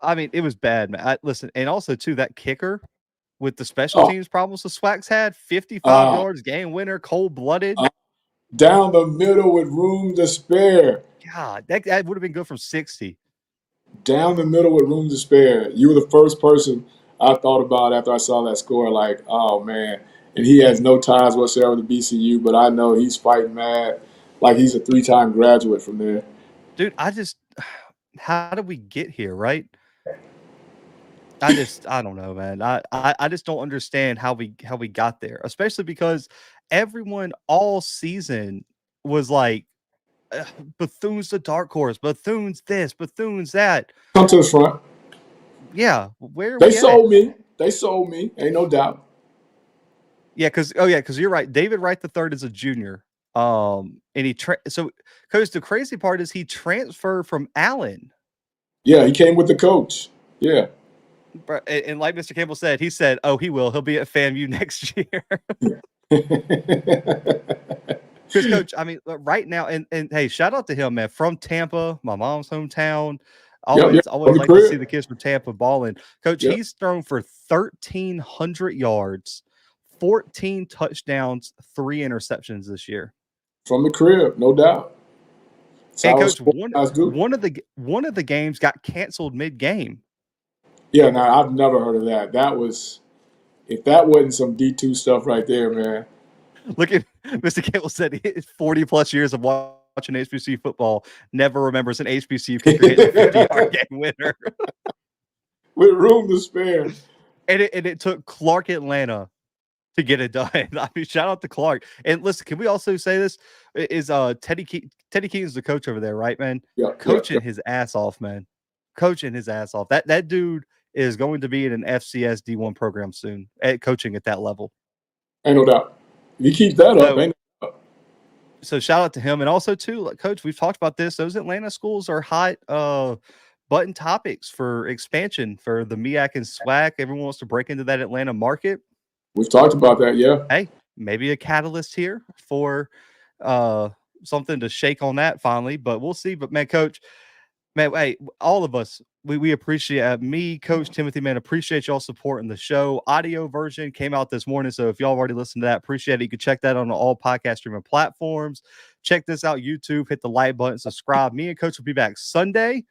I mean, it was bad, man. Listen, and also, too, that kicker with the special teams problems the SWACs had, 55 yards, game winner, cold-blooded. Down the middle with room to spare. God, that would have been good from 60. Down the middle with room to spare. You were the first person I thought about after I saw that score. Like, oh, man. And he has no ties whatsoever to BCU, but I know he's fighting mad. Like he's a 3-time graduate from there. Dude, how did we get here, right? I don't know, man. I just don't understand how we got there, especially because everyone all season was like, Bethune's the dark horse, Bethune's this, Bethune's that. Come to the front. Yeah, where they sold me. They sold me. Ain't no doubt. Yeah, because you're right. David Wright III is a junior. And so because the crazy part is he transferred from Allen. Yeah, he came with the coach. Yeah. And like Mr. Campbell said, he said, "Oh, he will. He'll be at FAMU next year." Because Coach, I mean, right now, and hey, shout out to him, man. From Tampa, my mom's hometown. Always like to see the kids from Tampa balling. Coach, he's thrown for 1,300 yards, 14 touchdowns, 3 interceptions this year. From the crib, no doubt. And Coach, one of the games got canceled mid-game. Yeah, no, I've never heard of that. If that wasn't some D2 stuff right there, man. Look at Mr. Campbell said 40 plus years of watching HBCU football, never remembers an HBCU kicker hitting a 50-yard game winner. With room to spare. And it took Clark Atlanta to get it done. I mean, shout out to Clark. And listen, can we also say this? Is Teddy Keaton's the coach over there, right, man? Yeah. Coaching his ass off, man. Coaching his ass off. That dude is going to be in an FCS D1 program soon, coaching at that level. Ain't no doubt. You keep that up, ain't no doubt. So shout out to him. And also, too, like, Coach, we've talked about this. Those Atlanta schools are hot button topics for expansion for the MEAC and SWAC. Everyone wants to break into that Atlanta market. We've talked about that, yeah. Hey, maybe a catalyst here for something to shake on that finally, but we'll see. But, man, Coach, Man, hey, all of us, we appreciate me, Coach Timothy, man, appreciate y'all supporting the show. Audio version came out this morning, so if y'all already listened to that, appreciate it. You can check that on all podcast streaming platforms. Check this out, YouTube, hit the like button, subscribe. Me and Coach will be back Sunday,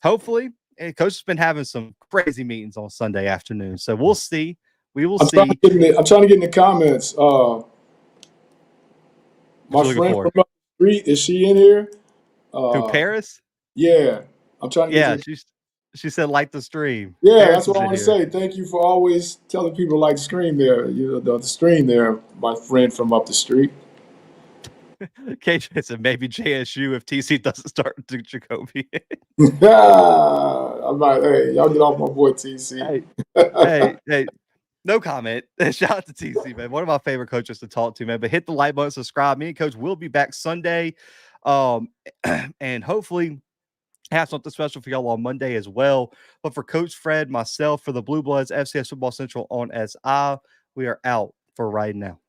hopefully. And Coach has been having some crazy meetings on Sunday afternoon, so we'll see. We will see. I'm trying to get in the comments. My friend from up the street, is she in here? Who, Paris? Yeah, I'm trying to get. Yeah, she said like the stream. Yeah, Paris, that's what I want to say. Thank you for always telling people to like the stream there. You know, the stream there, my friend from up the street. KJ said maybe JSU if TC doesn't start to Jacoby. I'm like, hey, y'all get off my boy TC. Hey, no comment. Shout out to TC, man. One of my favorite coaches to talk to, man. But hit the like button, subscribe. Me and Coach will be back Sunday. And hopefully have something special for y'all on Monday as well. But for Coach Fred, myself, for the Blue Bloods, FCS Football Central on SI, we are out for right now.